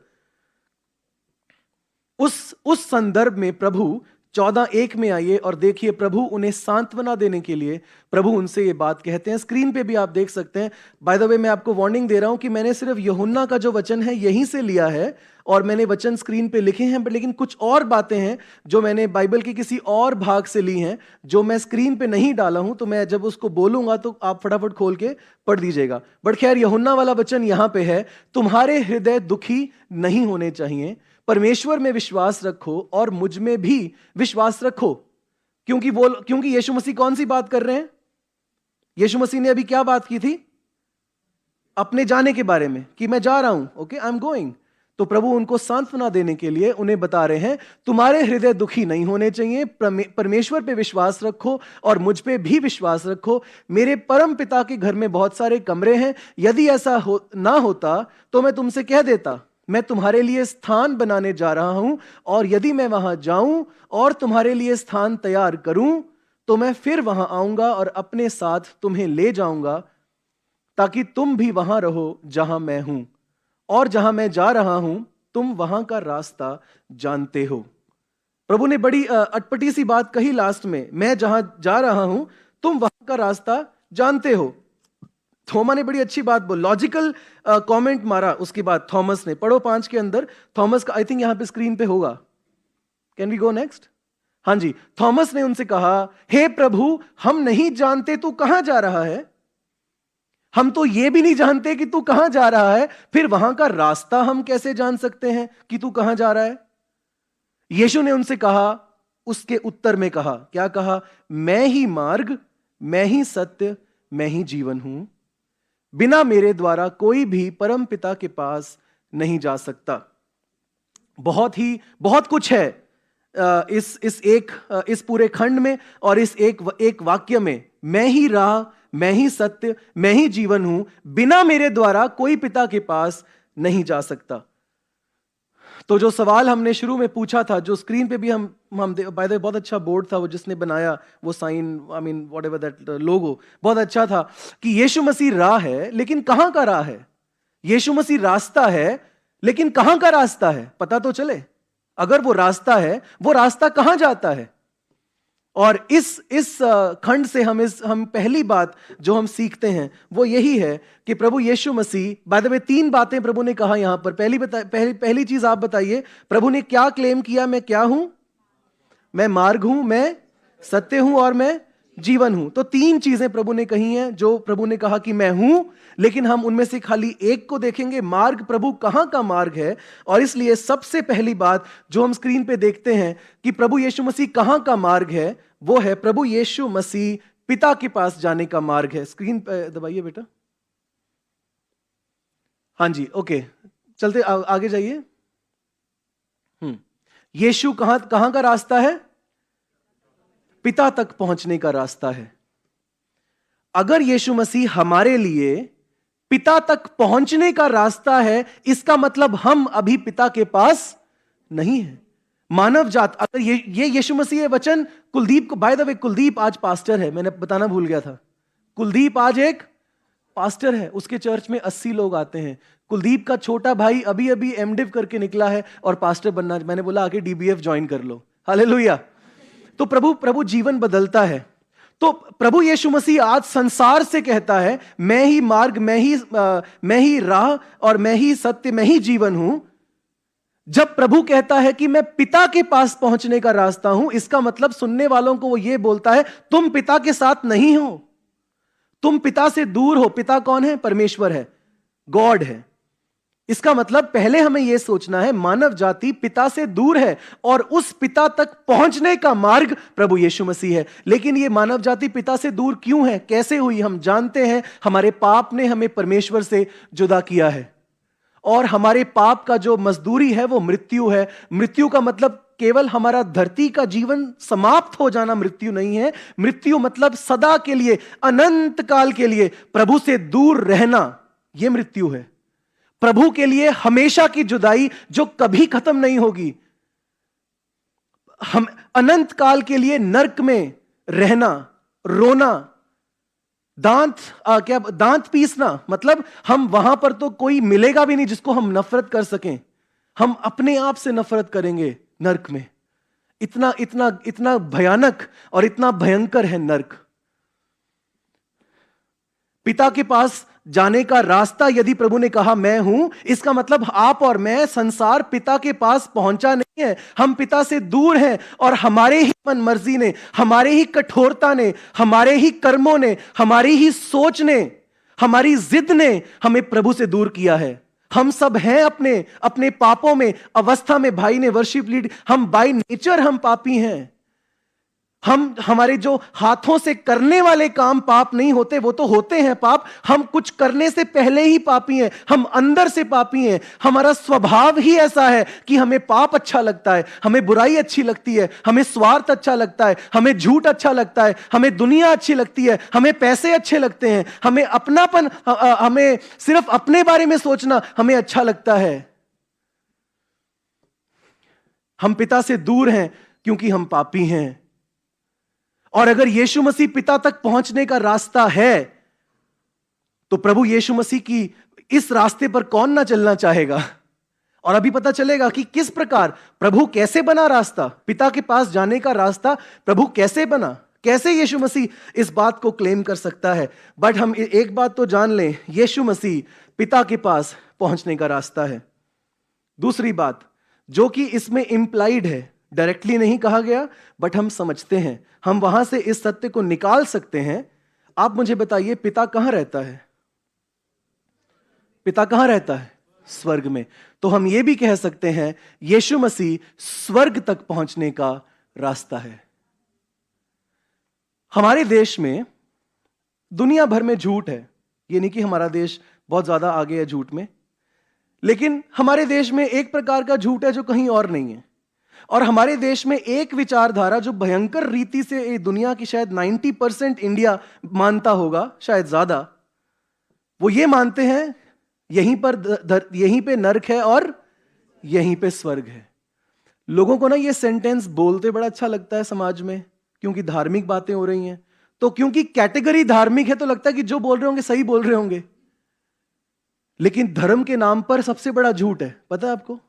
उस संदर्भ में प्रभु 14:1 में आइए और देखिए, प्रभु उन्हें सांत्वना देने के लिए प्रभु उनसे ये बात कहते हैं। स्क्रीन पे भी आप देख सकते हैं। बाय द वे, मैं आपको वार्निंग दे रहा हूं कि मैंने सिर्फ यूहन्ना का जो वचन है यहीं से लिया है, और मैंने वचन स्क्रीन पे लिखे हैं, लेकिन कुछ और बातें हैं जो मैंने बाइबल के किसी और भाग से ली हैं, जो मैं स्क्रीन पे नहीं डाला हूं। तो मैं जब उसको बोलूंगा तो आप फटाफट खोल के पढ़ दीजिएगा। बट खैर, यूहन्ना वाला वचन यहां पे है, तुम्हारे हृदय दुखी नहीं होने चाहिए, परमेश्वर में विश्वास रखो और मुझ में भी विश्वास रखो। क्योंकि यीशु मसीह कौन सी बात कर रहे हैं? यीशु मसीह ने अभी क्या बात की थी? अपने जाने के बारे में, कि मैं जा रहा हूं, ओके, आई एम गोइंग। तो प्रभु उनको सांत्वना देने के लिए उन्हें बता रहे हैं, तुम्हारे हृदय दुखी नहीं होने चाहिए, परमेश्वर पे विश्वास रखो और मुझ पे भी विश्वास रखो। मेरे परम पिता के घर में बहुत सारे कमरे हैं, यदि ऐसा ना होता तो मैं तुमसे कह देता, मैं तुम्हारे लिए स्थान बनाने जा रहा हूं, और यदि मैं वहां जाऊं और तुम्हारे लिए स्थान तैयार करूं, तो मैं फिर वहां आऊंगा और अपने साथ तुम्हें ले जाऊंगा, ताकि तुम भी वहां रहो जहां मैं हूं, और जहां मैं जा रहा हूं तुम वहां का रास्ता जानते हो। प्रभु ने बड़ी अटपटी सी बात कही लास्ट में, मैं जहां जा रहा हूं तुम वहां का रास्ता जानते हो। थोमा ने बड़ी अच्छी बात बोली, लॉजिकल कमेंट मारा उसके बाद थॉमस ने। पढ़ो 5 के अंदर थॉमस का, आई थिंक यहां पे स्क्रीन पे होगा, कैन वी गो नेक्स्ट? हाँ जी, थॉमस ने उनसे कहा, हे प्रभु, हम नहीं जानते तू कहां जा रहा है, हम तो ये भी नहीं जानते कि तू कहां जा रहा है, फिर वहां का रास्ता हम कैसे जान सकते हैं कि तू कहां जा रहा है? यीशु ने उनसे कहा, उसके उत्तर में कहा, क्या कहा? मैं ही मार्ग, मैं ही सत्य, मैं ही जीवन हूं, बिना मेरे द्वारा कोई भी परम पिता के पास नहीं जा सकता। बहुत कुछ है इस पूरे खंड में और इस एक वाक्य में। मैं ही राह, मैं ही सत्य, मैं ही जीवन हूं, बिना मेरे द्वारा कोई पिता के पास नहीं जा सकता। तो जो सवाल हमने शुरू में पूछा था, जो स्क्रीन पे भी हम बाय द वे बहुत अच्छा बोर्ड था वो जिसने बनाया, वो sign, I mean whatever that logo, बहुत अच्छा था कि यीशु मसीह राह है, लेकिन कहां का राह है? यीशु मसीह रास्ता है, लेकिन कहां का रास्ता है? पता तो चले। अगर वो रास्ता है, वो रास्ता कहां जाता है? और इस खंड से हम पहली बात जो हम सीखते हैं वो यही है कि प्रभु यीशु मसीह, बाय द वे 3 बातें प्रभु ने कहा यहां पर। पहली चीज आप बताइए, प्रभु ने क्या क्लेम किया? मैं क्या हूं? मैं मार्ग हूं, मैं सत्य हूं और मैं जीवन हूं। तो 3 चीजें प्रभु ने कही हैं जो प्रभु ने कहा कि मैं हूं, लेकिन हम उनमें से खाली एक को देखेंगे। मार्ग, प्रभु कहां का मार्ग है? और इसलिए सबसे पहली बात जो हम स्क्रीन पे देखते हैं कि प्रभु यीशु मसीह कहां का मार्ग है, वो है प्रभु यीशु मसीह पिता के पास जाने का मार्ग है। स्क्रीन पे दबाइए बेटा। हां जी, ओके, चलते आगे जाइए। यीशु कहां का रास्ता है? पिता तक पहुंचने का रास्ता है। अगर यीशु मसीह हमारे लिए पिता तक पहुंचने का रास्ता है, इसका मतलब हम अभी पिता के पास नहीं है। मानव जात, अगर ये यीशु मसीह वचन कुलदीप को, बाय द वे कुलदीप आज पास्टर है, मैंने बताना भूल गया था। कुलदीप आज एक पास्टर है, उसके चर्च में 80 लोग आते हैं। कुलदीप का छोटा भाई अभी अभी एमडिव करके निकला है और पास्टर बनना, मैंने बोला आगे डीबीएफ ज्वाइन कर लो। हालेलुया। तो प्रभु जीवन बदलता है। तो प्रभु यीशु मसीह आज संसार से कहता है, मैं ही मार्ग, मैं ही राह और मैं ही सत्य, मैं ही जीवन हूं। जब प्रभु कहता है कि मैं पिता के पास पहुंचने का रास्ता हूं, इसका मतलब सुनने वालों को वो ये बोलता है, तुम पिता के साथ नहीं हो, तुम पिता से दूर हो। पिता कौन है? परमेश्वर है, गॉड है। इसका मतलब पहले हमें यह सोचना है, मानव जाति पिता से दूर है और उस पिता तक पहुंचने का मार्ग प्रभु यीशु मसीह है। लेकिन यह मानव जाति पिता से दूर क्यों है, कैसे हुई? हम जानते हैं, हमारे पाप ने हमें परमेश्वर से जुदा किया है और हमारे पाप का जो मजदूरी है वो मृत्यु है। मृत्यु का मतलब केवल हमारा धरती का जीवन समाप्त हो जाना मृत्यु नहीं है। मृत्यु मतलब सदा के लिए, अनंत काल के लिए प्रभु से दूर रहना, यह मृत्यु है। प्रभु के लिए हमेशा की जुदाई जो कभी खत्म नहीं होगी। हम अनंत काल के लिए नर्क में रहना, रोना, दांत पीसना, मतलब हम वहां पर तो कोई मिलेगा भी नहीं जिसको हम नफरत कर सकें। हम अपने आप से नफरत करेंगे नर्क में। इतना इतना इतना भयानक और इतना भयंकर है नर्क। पिता के पास जाने का रास्ता यदि प्रभु ने कहा मैं हूं, इसका मतलब आप और मैं, संसार पिता के पास पहुंचा नहीं है। हम पिता से दूर हैं और हमारे ही मन मर्जी ने, हमारे ही कठोरता ने, हमारे ही कर्मों ने, हमारी ही सोच ने, हमारी जिद ने हमें प्रभु से दूर किया है। हम सब हैं अपने अपने पापों में अवस्था में। भाई ने वर्शिप लीड, हम बाय नेचर हम पापी हैं। हमारे जो हाथों से करने वाले काम पाप नहीं होते, वो तो होते हैं पाप। हम कुछ करने से पहले ही पापी हैं, हम अंदर से पापी हैं। हमारा स्वभाव ही ऐसा है कि हमें पाप अच्छा लगता है, हमें बुराई अच्छी लगती है, हमें स्वार्थ अच्छा लगता है, हमें झूठ अच्छा लगता है, हमें दुनिया अच्छी लगती है, हमें पैसे अच्छे लगते हैं, हमें अपनापन, हमें सिर्फ अपने बारे में सोचना हमें अच्छा लगता है। हम पिता से दूर हैं क्योंकि हम पापी हैं। और अगर यीशु मसीह पिता तक पहुंचने का रास्ता है, तो प्रभु यीशु मसीह की इस रास्ते पर कौन ना चलना चाहेगा। और अभी पता चलेगा कि किस प्रकार प्रभु कैसे बना रास्ता, पिता के पास जाने का रास्ता प्रभु कैसे बना, कैसे यीशु मसीह इस बात को क्लेम कर सकता है। बट हम एक बात तो जान लें, यीशु मसीह पिता के पास पहुंचने का रास्ता है। दूसरी बात जो कि इसमें इंप्लाइड है, डायरेक्टली नहीं कहा गया, बट हम समझते हैं, हम वहां से इस सत्य को निकाल सकते हैं। आप मुझे बताइए, पिता कहां रहता है? पिता कहां रहता है? स्वर्ग में। तो हम यह भी कह सकते हैं, यीशु मसीह स्वर्ग तक पहुंचने का रास्ता है। हमारे देश में दुनिया भर में झूठ है, ये नहीं कि हमारा देश बहुत ज्यादा आगे है झूठ में, लेकिन हमारे देश में एक प्रकार का झूठ है जो कहीं और नहीं है। और हमारे देश में एक विचारधारा जो भयंकर रीति से ये दुनिया की शायद 90% इंडिया मानता होगा, शायद ज्यादा, वो ये मानते हैं यहीं पे नरक है और यहीं पे स्वर्ग है। लोगों को ना ये सेंटेंस बोलते बड़ा अच्छा लगता है समाज में, क्योंकि धार्मिक बातें हो रही हैं। तो क्योंकि कैटेगरी धार्मिक है तो लगता है कि जो बोल रहे होंगे सही बोल रहे होंगे, लेकिन धर्म के नाम पर सबसे बड़ा झूठ है। पता है आपको,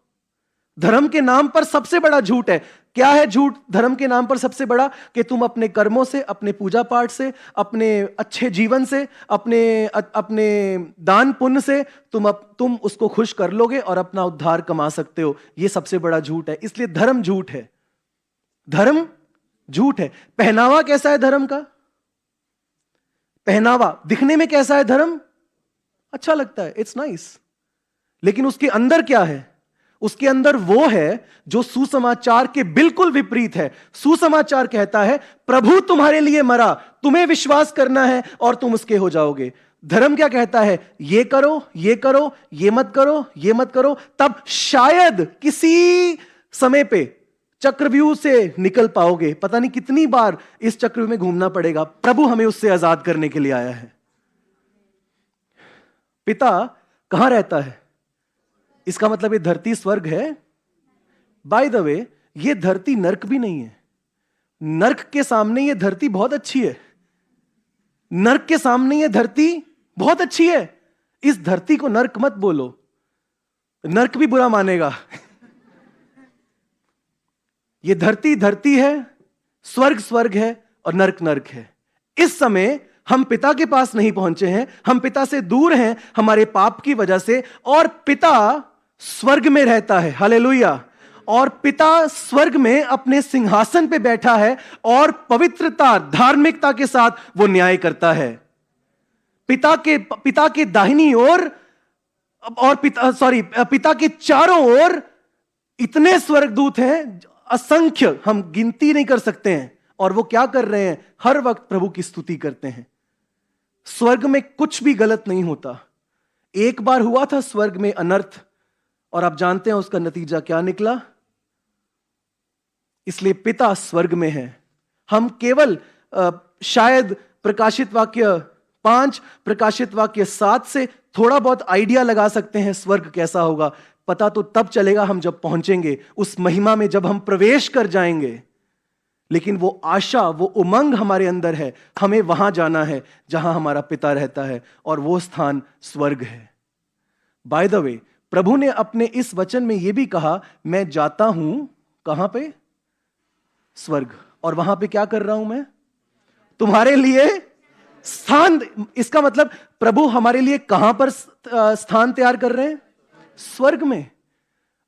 धर्म के नाम पर सबसे बड़ा झूठ है। क्या है झूठ धर्म के नाम पर सबसे बड़ा? कि तुम अपने कर्मों से, अपने पूजा पाठ से, अपने अच्छे जीवन से, अपने दान पुण्य से तुम उसको खुश कर लोगे और अपना उद्धार कमा सकते हो। ये सबसे बड़ा झूठ है। इसलिए धर्म झूठ है, धर्म झूठ है। पहनावा कैसा है धर्म का? पहनावा दिखने में कैसा है? धर्म अच्छा लगता है, इट्स नाइस, लेकिन उसके अंदर क्या है? उसके अंदर वो है जो सुसमाचार के बिल्कुल विपरीत है। सुसमाचार कहता है प्रभु तुम्हारे लिए मरा, तुम्हें विश्वास करना है और तुम उसके हो जाओगे। धर्म क्या कहता है? ये करो, ये करो, ये मत करो, ये मत करो, तब शायद किसी समय पे चक्रव्यूह से निकल पाओगे। पता नहीं कितनी बार इस चक्रव्यूह में घूमना पड़ेगा। प्रभु हमें उससे आजाद करने के लिए आया है। पिता कहां रहता है? इसका मतलब ये धरती स्वर्ग है? बाय द वे, ये धरती नरक भी नहीं है। नरक के सामने ये धरती बहुत अच्छी है। नरक के सामने ये धरती बहुत अच्छी है। इस धरती को नरक मत बोलो, नरक भी बुरा मानेगा। ये धरती धरती है, स्वर्ग स्वर्ग है और नरक नरक है। इस समय हम पिता के पास नहीं पहुंचे हैं, हम पिता से दूर हैं हमारे पाप की वजह से, और पिता स्वर्ग में रहता है। हालेलुया। और पिता स्वर्ग में अपने सिंहासन पे बैठा है और पवित्रता, धार्मिकता के साथ वो न्याय करता है। पिता के दाहिनी ओर और पिता के चारों ओर इतने स्वर्गदूत हैं, असंख्य, हम गिनती नहीं कर सकते हैं। और वो क्या कर रहे हैं? हर वक्त प्रभु की स्तुति करते हैं। स्वर्ग में कुछ भी गलत नहीं होता। एक बार हुआ था स्वर्ग में अनर्थ, और आप जानते हैं उसका नतीजा क्या निकला। इसलिए पिता स्वर्ग में है। हम केवल शायद प्रकाशित वाक्य 5, प्रकाशित वाक्य 7 से थोड़ा बहुत आइडिया लगा सकते हैं स्वर्ग कैसा होगा। पता तो तब चलेगा हम जब पहुंचेंगे उस महिमा में, जब हम प्रवेश कर जाएंगे। लेकिन वो आशा, वो उमंग हमारे अंदर है। हमें वहां जाना है जहां हमारा पिता रहता है, और वो स्थान स्वर्ग है। बाय द वे, प्रभु ने अपने इस वचन में यह भी कहा, मैं जाता हूं कहां पे? स्वर्ग। और वहां पे क्या कर रहा हूं मैं? तुम्हारे लिए स्थान। इसका मतलब प्रभु हमारे लिए कहां पर स्थान तैयार कर रहे हैं? स्वर्ग में।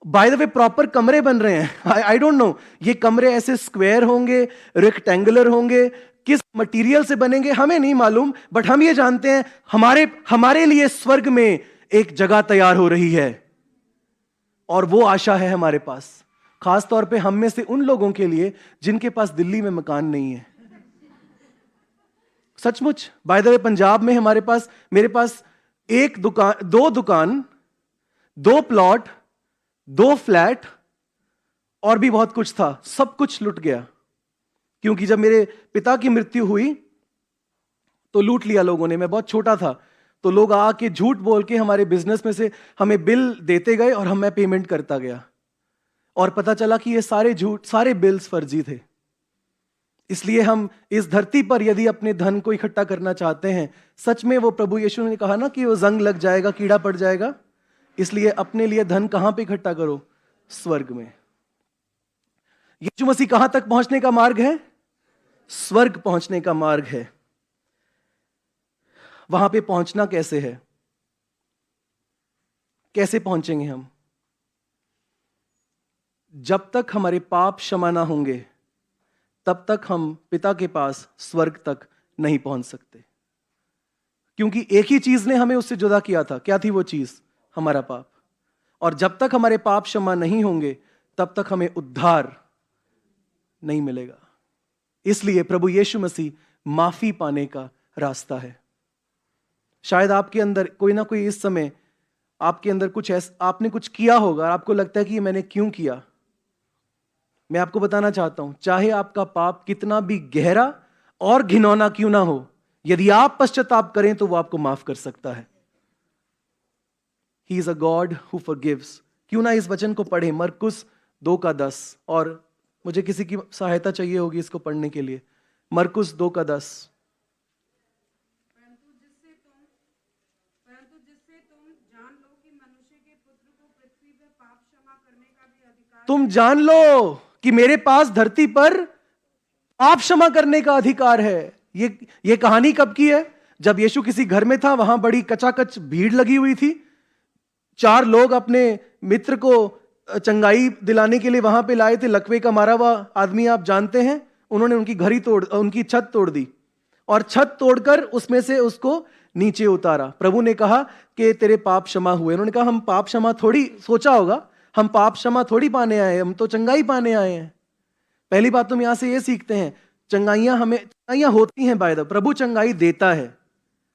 बाय द वे, प्रॉपर कमरे बन रहे हैं। आई डोंट नो ये कमरे ऐसे स्क्वायर होंगे, रेक्टेंगुलर होंगे, किस मटेरियल से बनेंगे हमें नहीं मालूम, बट हम ये जानते हैं हमारे लिए स्वर्ग में एक जगह तैयार हो रही है। और वो आशा है हमारे पास, खास तौर पे हम में से उन लोगों के लिए जिनके पास दिल्ली में मकान नहीं है। सचमुच, बाय द वे, पंजाब में मेरे पास एक दुकान, 2 दुकान, 2 प्लॉट, 2 फ्लैट और भी बहुत कुछ था। सब कुछ लूट गया, क्योंकि जब मेरे पिता की मृत्यु हुई तो लूट लिया लोगों ने। मैं बहुत छोटा था, तो लोग आके झूठ बोल के हमारे बिजनेस में से हमें बिल देते गए और मैं पेमेंट करता गया, और पता चला कि ये सारे बिल्स फर्जी थे। इसलिए हम इस धरती पर यदि अपने धन को इकट्ठा करना चाहते हैं, सच में वो प्रभु यीशु ने कहा ना कि वो जंग लग जाएगा, कीड़ा पड़ जाएगा। इसलिए अपने लिए धन कहां पे इकट्ठा करो? स्वर्ग में। यीशु मसीह कहां तक पहुंचने का मार्ग है? स्वर्ग पहुंचने का मार्ग है। वहां पे पहुंचना कैसे है? कैसे पहुंचेंगे हम? जब तक हमारे पाप क्षमा ना होंगे तब तक हम पिता के पास स्वर्ग तक नहीं पहुंच सकते, क्योंकि एक ही चीज ने हमें उससे जुदा किया था। क्या थी वो चीज? हमारा पाप। और जब तक हमारे पाप क्षमा नहीं होंगे तब तक हमें उद्धार नहीं मिलेगा। इसलिए प्रभु यीशु मसीह माफी पाने का रास्ता है। शायद आपके अंदर कोई ना कोई इस समय आपके अंदर कुछ ऐसा आपने कुछ किया होगा, आपको लगता है कि ये मैंने क्यों किया। मैं आपको बताना चाहता हूं, चाहे आपका पाप कितना भी गहरा और घिनौना क्यों ना हो, यदि आप पश्चाताप करें तो वो आपको माफ कर सकता है। He is a God who forgives. क्यों ना इस वचन को पढ़े, मरकुस 2:10, और मुझे किसी की सहायता चाहिए होगी इसको पढ़ने के लिए। मरकुस 2:10। परंतु जिससे तुम जान लो कि मनुष्य के पुत्र को पृथ्वी पर पाप क्षमा करने का भी अधिकार तुम जान लो कि मेरे पास धरती पर पाप क्षमा करने का अधिकार है। ये कहानी कब की है? जब यीशु किसी घर में था, वहां बड़ी कचाकच भीड़ लगी हुई थी। 4 लोग अपने मित्र को चंगाई दिलाने के लिए वहां पे लाए थे। लकवे का मारा हुआ आदमी आप जानते हैं। उन्होंने उनकी छत तोड़ दी और छत तोड़कर उसमें से उसको नीचे उतारा। प्रभु ने कहा कि तेरे पाप क्षमा हुए। उन्होंने कहा हम पाप क्षमा थोड़ी, सोचा होगा हम पाप क्षमा थोड़ी पाने आए, हम तो चंगाई पाने आए हैं। पहली बात तुम यहां से ये सीखते हैं, चंगाइयां होती हैं बाय द, प्रभु चंगाई देता है।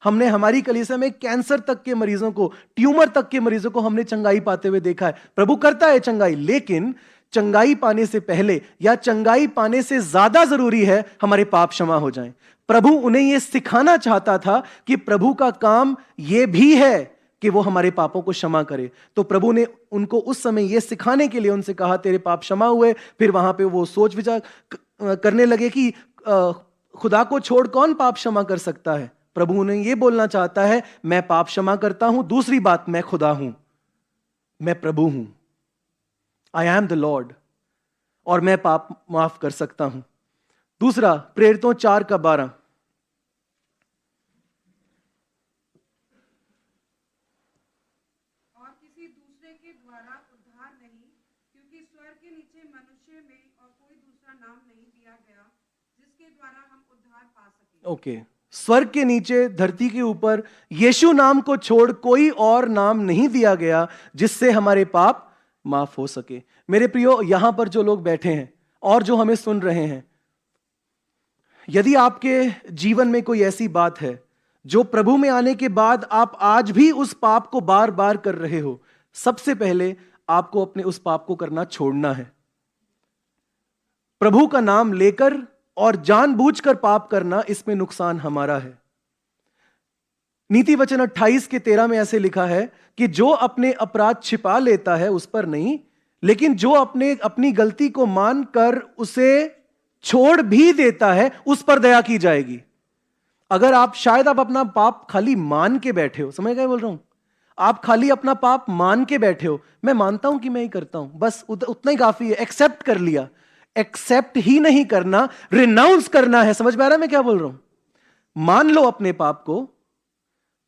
हमने हमारी कलीसिया में कैंसर तक के मरीजों को, ट्यूमर तक के मरीजों को हमने चंगाई पाते हुए देखा है। प्रभु करता है चंगाई, लेकिन चंगाई पाने से पहले या चंगाई पाने से ज्यादा जरूरी है हमारे पाप क्षमा हो जाएं। प्रभु उन्हें यह सिखाना चाहता था कि प्रभु का काम यह भी है कि वो हमारे पापों को क्षमा करे। तो प्रभु ने उनको उस समय यह सिखाने के लिए उनसे कहा तेरे पाप क्षमा हुए। फिर वहां पे वो सोच विचार करने लगे कि खुदा को छोड़ कौन पाप क्षमा कर सकता है। प्रभु उन्हें यह बोलना चाहता है मैं पाप क्षमा करता हूं। दूसरी बात, मैं खुदा हूं, मैं प्रभु हूं, आई एम द लॉर्ड, और मैं पाप माफ कर सकता हूं। दूसरा, प्रेरितों 4:12, और किसी दूसरे के द्वारा उद्धार नहीं, क्योंकि स्वर्ग के नीचे मनुष्य में और कोई दूसरा नाम नहीं दिया गया जिसके द्वारा हम उद्धार पा सकें। ओके, स्वर्ग के नीचे, धरती के ऊपर यीशु नाम को छोड़ कोई और नाम नहीं दिया गया जिससे हमारे पाप माफ हो सके। मेरे प्रियो, यहां पर जो लोग बैठे हैं और जो हमें सुन रहे हैं, यदि आपके जीवन में कोई ऐसी बात है जो प्रभु में आने के बाद आप आज भी उस पाप को बार बार कर रहे हो, सबसे पहले आपको अपने उस पाप को करना छोड़ना है। प्रभु का नाम लेकर और जानबूझकर पाप करना, इसमें नुकसान हमारा है। नीति वचन 28:13 में ऐसे लिखा है कि जो अपने अपराध छिपा लेता है उस पर नहीं, लेकिन जो अपनी गलती को मानकर उसे छोड़ भी देता है उस पर दया की जाएगी। अगर आप अपना पाप खाली मान के बैठे हो, समझ गए बोल रहा हूं, आप खाली अपना पाप मान के बैठे हो, मैं मानता हूं कि मैं ही करता हूं, बस उतना ही काफी है, एक्सेप्ट कर लिया। एक्सेप्ट ही नहीं करना, रिनाउंस करना है। समझ में आ रहा है मैं क्या बोल रहा हूं? मान लो अपने पाप को।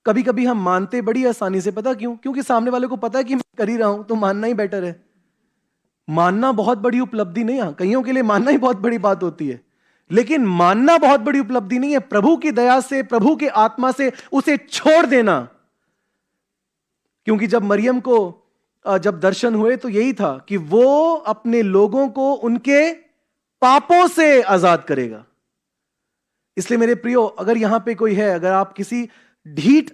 कभी कभी हम मानते बड़ी आसानी से, पता क्यों? क्योंकि सामने वाले को पता है कि मैं कर ही रहा हूं, तो मानना ही बेटर है। मानना बहुत बड़ी उपलब्धि नहीं है, कईयों के लिए मानना ही बहुत बड़ी बात होती है, लेकिन मानना बहुत बड़ी उपलब्धि नहीं है। प्रभु की दया से, प्रभु के आत्मा से उसे छोड़ देना। क्योंकि जब मरियम को जब दर्शन हुए तो यही था कि वो अपने लोगों को उनके पापों से आजाद करेगा। इसलिए मेरे प्रियो, अगर यहां पे कोई है, अगर आप किसी ढीठ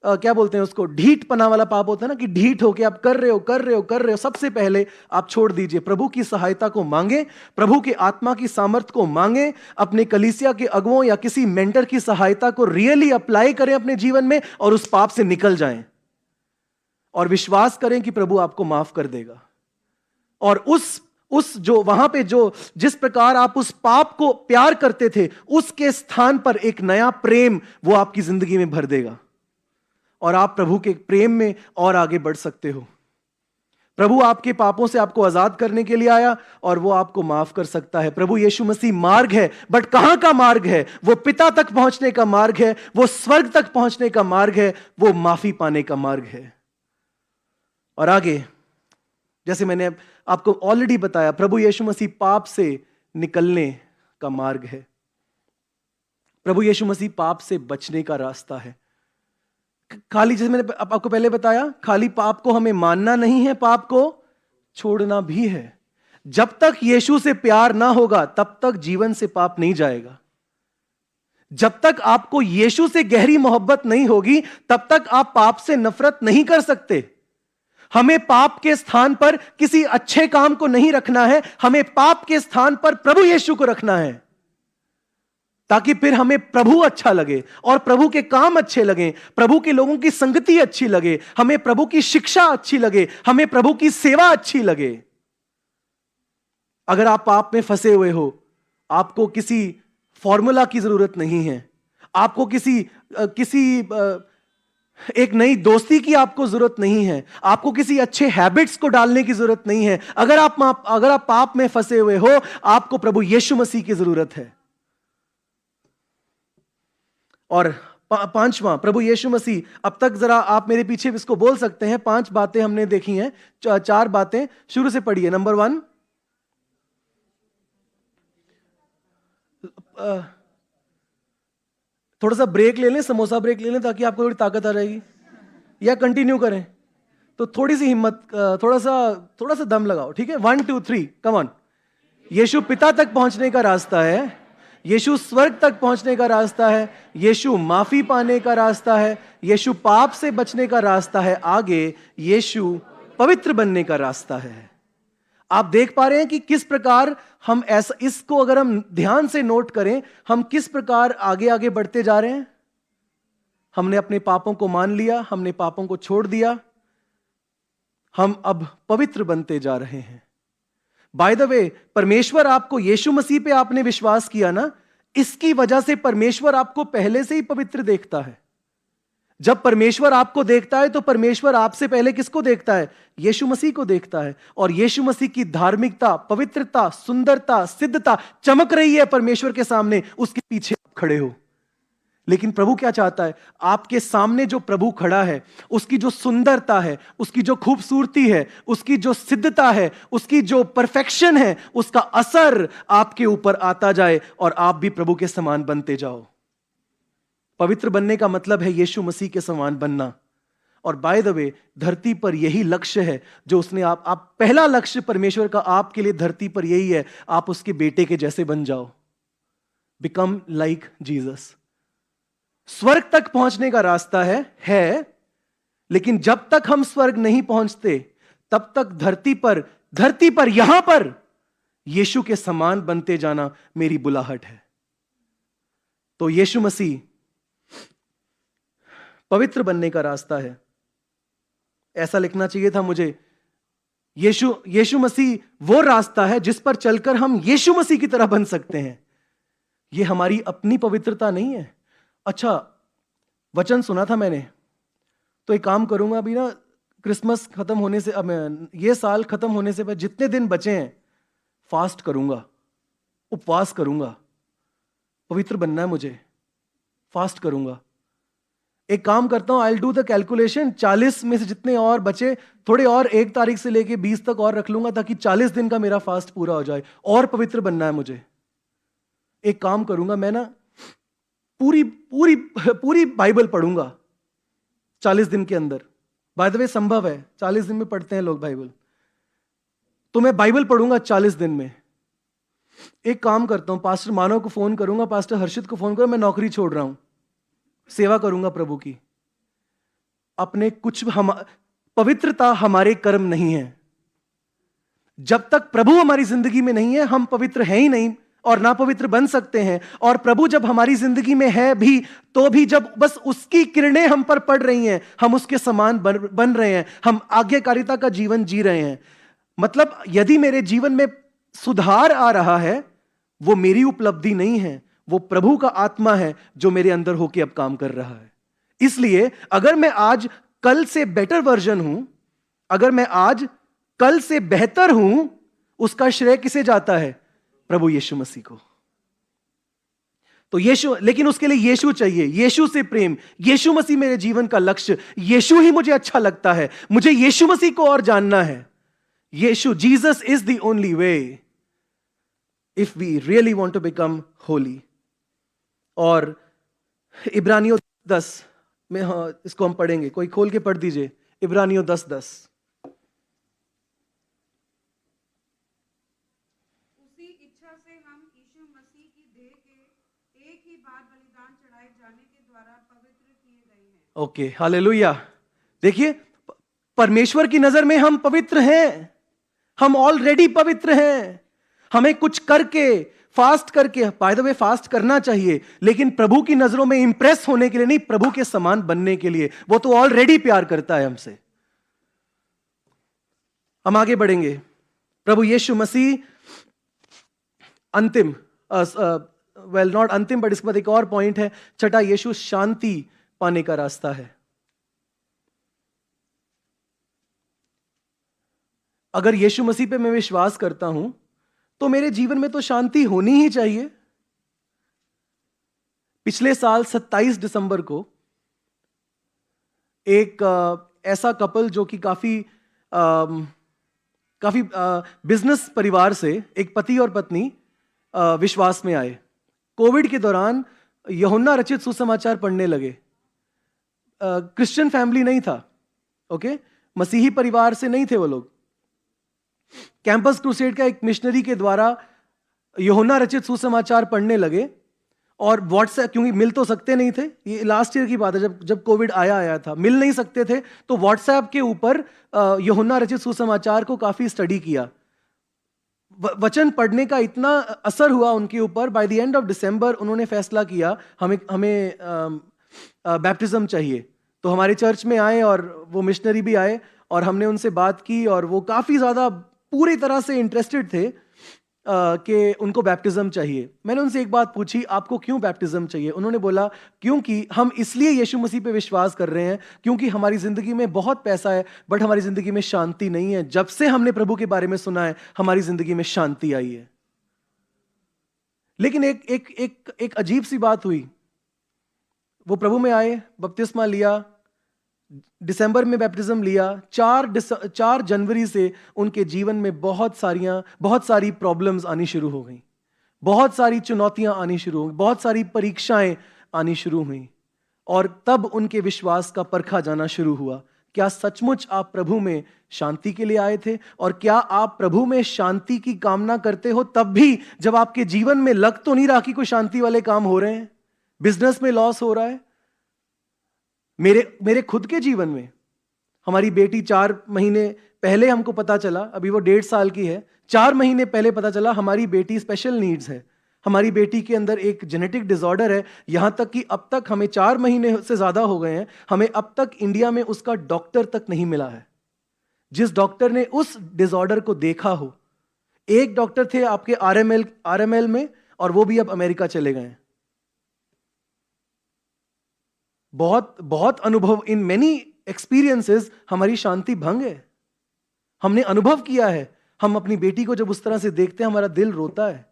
क्या बोलते हैं उसको, ढीठ पना वाला पाप होता है ना, कि ढीठ होके आप कर रहे हो, सबसे पहले आप छोड़ दीजिए। प्रभु की सहायता को मांगे, प्रभु के आत्मा की सामर्थ्य को मांगे, अपने कलीसिया के अगुओं या किसी मेंटर की सहायता को रियली अप्लाई करें अपने जीवन में और उस पाप से निकल जाएं और विश्वास करें कि प्रभु आपको माफ कर देगा। और उस जो वहां पे जो जिस प्रकार आप उस पाप को प्यार करते थे, उसके स्थान पर एक नया प्रेम वो आपकी जिंदगी में भर देगा और आप प्रभु के प्रेम में और आगे बढ़ सकते हो। प्रभु आपके पापों से आपको आजाद करने के लिए आया और वो आपको माफ कर सकता है। प्रभु यीशु मसीह मार्ग है, बट कहां का मार्ग है? वो पिता तक पहुंचने का मार्ग है, वो स्वर्ग तक पहुंचने का मार्ग है, वो माफी पाने का मार्ग है। और आगे, जैसे मैंने आपको ऑलरेडी बताया, प्रभु यीशु मसीह पाप से निकलने का मार्ग है। प्रभु यीशु मसीह पाप से बचने का रास्ता है। खाली, जैसे मैंने आपको पहले बताया, खाली पाप को हमें मानना नहीं है, पाप को छोड़ना भी है। जब तक यीशु से प्यार ना होगा तब तक जीवन से पाप नहीं जाएगा। जब तक आपको यीशु से गहरी मोहब्बत नहीं होगी तब तक आप पाप से नफरत नहीं कर सकते। हमें पाप के स्थान पर किसी अच्छे काम को नहीं रखना है, हमें पाप के स्थान पर प्रभु यीशु को रखना है, ताकि फिर हमें प्रभु अच्छा लगे और प्रभु के काम अच्छे लगे, प्रभु के लोगों की संगति अच्छी लगे, हमें प्रभु की शिक्षा अच्छी लगे, हमें प्रभु की सेवा अच्छी लगे। अगर आप पाप में फंसे हुए हो, आपको किसी फॉर्मूला की जरूरत नहीं है, आपको किसी एक नई दोस्ती की आपको जरूरत नहीं है, आपको किसी अच्छे हैबिट्स को डालने की जरूरत नहीं है। अगर आप पाप में फंसे हुए हो, आपको प्रभु यीशु मसीह की जरूरत है। और पांचवा, प्रभु यीशु मसीह। अब तक जरा आप मेरे पीछे इसको बोल सकते हैं। 5 बातें हमने देखी हैं, 4 बातें शुरू से पढ़िए। नंबर 1, थोड़ा सा ब्रेक ले लें, समोसा ब्रेक ले लें, ताकि आपको थोड़ी ताकत आ जाएगी, या कंटिन्यू करें तो थोड़ी सी हिम्मत, थोड़ा सा दम लगाओ, ठीक है। 1 2 3 कम ऑन। यीशु पिता तक पहुंचने का रास्ता है, यीशु स्वर्ग तक पहुंचने का रास्ता है, यीशु माफी पाने का रास्ता है, यीशु पाप से बचने का रास्ता है, आगे यीशु पवित्र बनने का रास्ता है। आप देख पा रहे हैं कि किस प्रकार हम ऐसा, इसको अगर हम ध्यान से नोट करें, हम किस प्रकार आगे आगे बढ़ते जा रहे हैं। हमने अपने पापों को मान लिया, हमने पापों को छोड़ दिया, हम अब पवित्र बनते जा रहे हैं। बाय द वे, परमेश्वर आपको, यीशु मसीह पे आपने विश्वास किया ना, इसकी वजह से परमेश्वर आपको पहले से ही पवित्र देखता है। जब परमेश्वर आपको देखता है तो परमेश्वर आपसे पहले किसको देखता है? यीशु मसीह को देखता है। और यीशु मसीह की धार्मिकता, पवित्रता, सुंदरता, सिद्धता चमक रही है परमेश्वर के सामने, उसके पीछे आप खड़े हो। लेकिन प्रभु क्या चाहता है? आपके सामने जो प्रभु खड़ा है, उसकी जो सुंदरता है, उसकी जो खूबसूरती है, उसकी जो सिद्धता है, उसकी जो परफेक्शन है, उसका असर आपके ऊपर आता जाए और आप भी प्रभु के समान बनते जाओ। पवित्र बनने का मतलब है यीशु मसीह के समान बनना। और बाय द वे, धरती पर यही लक्ष्य है जो उसने आप पहला लक्ष्य परमेश्वर का आपके लिए धरती पर यही है, आप उसके बेटे के जैसे बन जाओ, बिकम लाइक जीसस। स्वर्ग तक पहुंचने का रास्ता है, लेकिन जब तक हम स्वर्ग नहीं पहुंचते तब तक धरती पर यहां पर यीशु के समान बनते जाना मेरी बुलाहट है। तो यीशु मसीह पवित्र बनने का रास्ता है, ऐसा लिखना चाहिए था मुझे। यीशु मसीह वो रास्ता है जिस पर चलकर हम यीशु मसीह की तरह बन सकते हैं। यह हमारी अपनी पवित्रता नहीं है। अच्छा, वचन सुना था मैंने, तो एक काम करूंगा, अभी ना क्रिसमस खत्म होने से, अब ये साल खत्म होने से जितने दिन बचे हैं फास्ट करूंगा, उपवास करूंगा। पवित्र बनना है मुझे, फास्ट करूंगा। एक काम करता हूं, I will do the calculation, 40 में से जितने और बचे, थोड़े और 1 तारीख से लेके 20 तक और रख लूंगा, ताकि 40 दिन का मेरा फास्ट पूरा हो जाए। और पवित्र बनना है मुझे। एक काम करूंगा, मैं ना पूरी बाइबल पढ़ूंगा 40 दिन के अंदर। बाय द वे, संभव है, 40 दिन में पढ़ते हैं लोग बाइबल, तो मैं बाइबल पढ़ूंगा 40 दिन में। एक काम करता हूं, पास्टर मानव को फोन करूंगा, पास्टर हर्षित को फोन करूंगा, मैं नौकरी छोड़ रहा हूं, सेवा करूंगा प्रभु की। अपने पवित्रता हमारे कर्म नहीं है। जब तक प्रभु हमारी जिंदगी में नहीं है, हम पवित्र हैं ही नहीं और ना पवित्र बन सकते हैं। और प्रभु जब हमारी जिंदगी में है भी, तो भी जब बस उसकी किरणें हम पर पड़ रही हैं, हम उसके समान बन रहे हैं, हम आज्ञाकारिता का जीवन जी रहे हैं। मतलब यदि मेरे जीवन में सुधार आ रहा है, वो मेरी उपलब्धि नहीं है, वो प्रभु का आत्मा है जो मेरे अंदर होके अब काम कर रहा है। इसलिए अगर मैं आज कल से बेटर वर्जन हूं, अगर मैं आज कल से बेहतर हूं, उसका श्रेय किसे जाता है? प्रभु यीशु मसीह को। तो यीशु, लेकिन उसके लिए यीशु चाहिए, यीशु से प्रेम। यीशु मसीह मेरे जीवन का लक्ष्य, यीशु ही मुझे अच्छा लगता है, मुझे यीशु मसीह को और जानना है। यीशु, Jesus is the only way if we really want to become holy. और इब्रानियों 10 में, हाँ, इसको हम पढ़ेंगे, कोई खोल के पढ़ दीजिए, इब्रानियों 10:10। उसी इच्छा से हम यीशु मसीह की देह के एक ही बार बलिदान ओके, हालेलुया। देखिए, परमेश्वर की नजर में हम पवित्र हैं, हम ऑलरेडी पवित्र हैं। हमें कुछ करके, फास्ट करके, बाय द वे फास्ट करना चाहिए, लेकिन प्रभु की नजरों में इंप्रेस होने के लिए नहीं, प्रभु के समान बनने के लिए। वो तो ऑलरेडी प्यार करता है हमसे। हम आगे बढ़ेंगे। प्रभु यीशु मसीह अंतिम, वेल नॉट अंतिम, बट इसके बाद एक और पॉइंट है, छठा, यीशु शांति पाने का रास्ता है। अगर यीशु मसीह पे मैं विश्वास करता हूं तो मेरे जीवन में तो शांति होनी ही चाहिए। पिछले साल 27 दिसंबर को एक ऐसा कपल जो कि काफी बिजनेस परिवार से, एक पति और पत्नी विश्वास में आए। कोविड के दौरान यूहन्ना रचित सुसमाचार पढ़ने लगे। क्रिश्चियन फैमिली नहीं था, ओके, मसीही परिवार से नहीं थे वो लोग। कैंपस क्रूसेड का एक मिशनरी के द्वारा यूहन्ना रचित सुसमाचार पढ़ने लगे, और व्हाट्सएप, क्योंकि मिल तो सकते नहीं थे, ये लास्ट ईयर की बात है, जब कोविड आया था, मिल नहीं सकते थे, तो व्हाट्सएप के ऊपर यूहन्ना रचित सुसमाचार को काफी स्टडी किया। वचन पढ़ने का इतना असर हुआ उनके ऊपर, by the end of December उन्होंने फैसला किया हमें बैप्टिज्म चाहिए। तो हमारे चर्च में आए और वो मिशनरी भी आए और हमने उनसे बात की, और वो काफी ज्यादा पूरी तरह से इंटरेस्टेड थे कि उनको बैप्टिज्म चाहिए। मैंने उनसे एक बात पूछी, आपको क्यों बैप्टिज्म चाहिए? उन्होंने बोला, क्योंकि हम इसलिए यीशु मसीह पे विश्वास कर रहे हैं क्योंकि हमारी जिंदगी में बहुत पैसा है, बट हमारी जिंदगी में शांति नहीं है। जब से हमने प्रभु के बारे में सुना है, हमारी जिंदगी में शांति आई है। लेकिन एक अजीब सी बात हुई। वो प्रभु में आए, बपतिस्मा लिया, दिसंबर में बैप्टिज्म लिया, 4 जनवरी से उनके जीवन में बहुत सारी प्रॉब्लम्स आनी शुरू हो गई, बहुत सारी चुनौतियां आनी शुरू हो गई, बहुत सारी परीक्षाएं आनी शुरू हुई, और तब उनके विश्वास का परखा जाना शुरू हुआ। क्या सचमुच आप प्रभु में शांति के लिए आए थे? और क्या आप प्रभु में शांति की कामना करते हो तब भी, जब आपके जीवन में लग तो नहीं रहा कि कोई शांति वाले काम हो रहे हैं, बिजनेस में लॉस हो रहा है? मेरे खुद के जीवन में हमारी बेटी 4 महीने पहले हमको पता चला, अभी वो 1.5 साल की है, 4 महीने पहले पता चला हमारी बेटी स्पेशल नीड्स है। हमारी बेटी के अंदर एक जेनेटिक डिसऑर्डर है, यहां तक कि अब तक हमें 4 महीने से ज्यादा हो गए हैं, हमें अब तक इंडिया में उसका डॉक्टर तक नहीं मिला है जिस डॉक्टर ने उस डिसऑर्डर को देखा हो। एक डॉक्टर थे आपके आरएमएल में, और वो भी अब अमेरिका चले गए हैं। बहुत अनुभव, इन मेनी एक्सपीरियंसेस हमारी शांति भंग है। हमने अनुभव किया है, हम अपनी बेटी को जब उस तरह से देखते हैं हमारा दिल रोता है।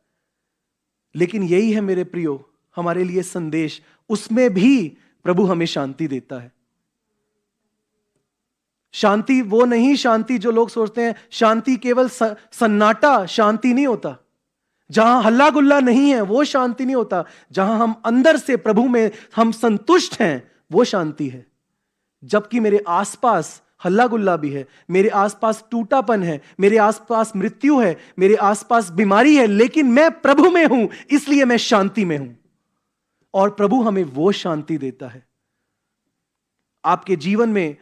लेकिन यही है मेरे प्रियो हमारे लिए संदेश, उसमें भी प्रभु हमें शांति देता है। शांति वो नहीं, शांति जो लोग सोचते हैं शांति केवल सन्नाटा शांति नहीं होता, जहां हल्ला गुल्ला नहीं है वो शांति नहीं होता। जहां हम अंदर से प्रभु में हम संतुष्ट हैं वो शांति है। जबकि मेरे आसपास हल्ला गुल्ला भी है, मेरे आसपास टूटापन है, मेरे आसपास मृत्यु है, मेरे आसपास बीमारी है, लेकिन मैं प्रभु में हूं, इसलिए मैं शांति में हूं, और प्रभु हमें वो शांति देता है। आपके जीवन में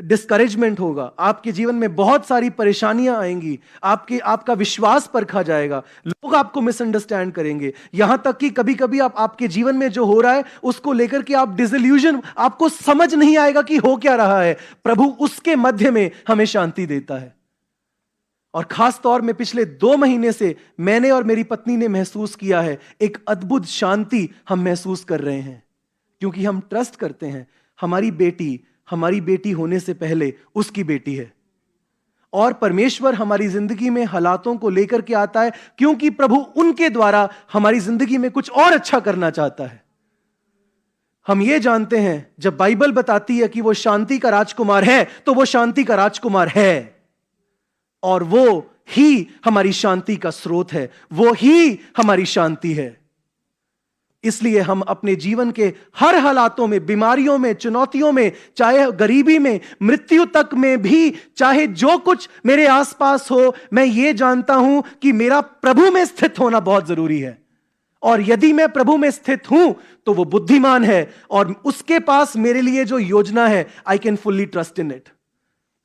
डिस्करेजमेंट होगा, आपके जीवन में बहुत सारी परेशानियां आएंगी, आपका विश्वास परखा जाएगा, लोग आपको मिसअंडरस्टैंड करेंगे, यहां तक कि कभी कभी आपके जीवन में जो हो रहा है उसको लेकर के आप डिसइल्यूजन, आपको समझ नहीं आएगा कि हो क्या रहा है। प्रभु उसके मध्य में हमें शांति देता है। और खास तौर में पिछले 2 महीने से मैंने और मेरी पत्नी ने महसूस किया है, एक अद्भुत शांति हम महसूस कर रहे हैं, क्योंकि हम ट्रस्ट करते हैं हमारी बेटी होने से पहले उसकी बेटी है, और परमेश्वर हमारी जिंदगी में हालातों को लेकर के आता है क्योंकि प्रभु उनके द्वारा हमारी जिंदगी में कुछ और अच्छा करना चाहता है। हम ये जानते हैं, जब बाइबल बताती है कि वो शांति का राजकुमार है, तो वो शांति का राजकुमार है, और वो ही हमारी शांति का स्रोत है, वो ही हमारी शांति है। इसलिए हम अपने जीवन के हर हालातों में, बीमारियों में, चुनौतियों में, चाहे गरीबी में, मृत्यु तक में भी, चाहे जो कुछ मेरे आसपास हो, मैं ये जानता हूं कि मेरा प्रभु में स्थित होना बहुत जरूरी है, और यदि मैं प्रभु में स्थित हूं तो वो बुद्धिमान है और उसके पास मेरे लिए जो योजना है, I can fully trust in it.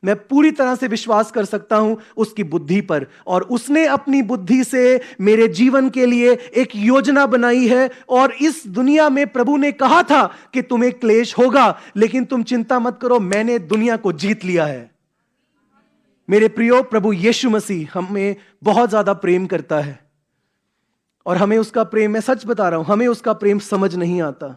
मैं पूरी तरह से विश्वास कर सकता हूं उसकी बुद्धि पर, और उसने अपनी बुद्धि से मेरे जीवन के लिए एक योजना बनाई है। और इस दुनिया में प्रभु ने कहा था कि तुम्हें क्लेश होगा, लेकिन तुम चिंता मत करो, मैंने दुनिया को जीत लिया है। मेरे प्रियो, प्रभु यीशु मसीह हमें बहुत ज्यादा प्रेम करता है, और हमें उसका प्रेम, मैं सच बता रहा हूं, हमें उसका प्रेम समझ नहीं आता।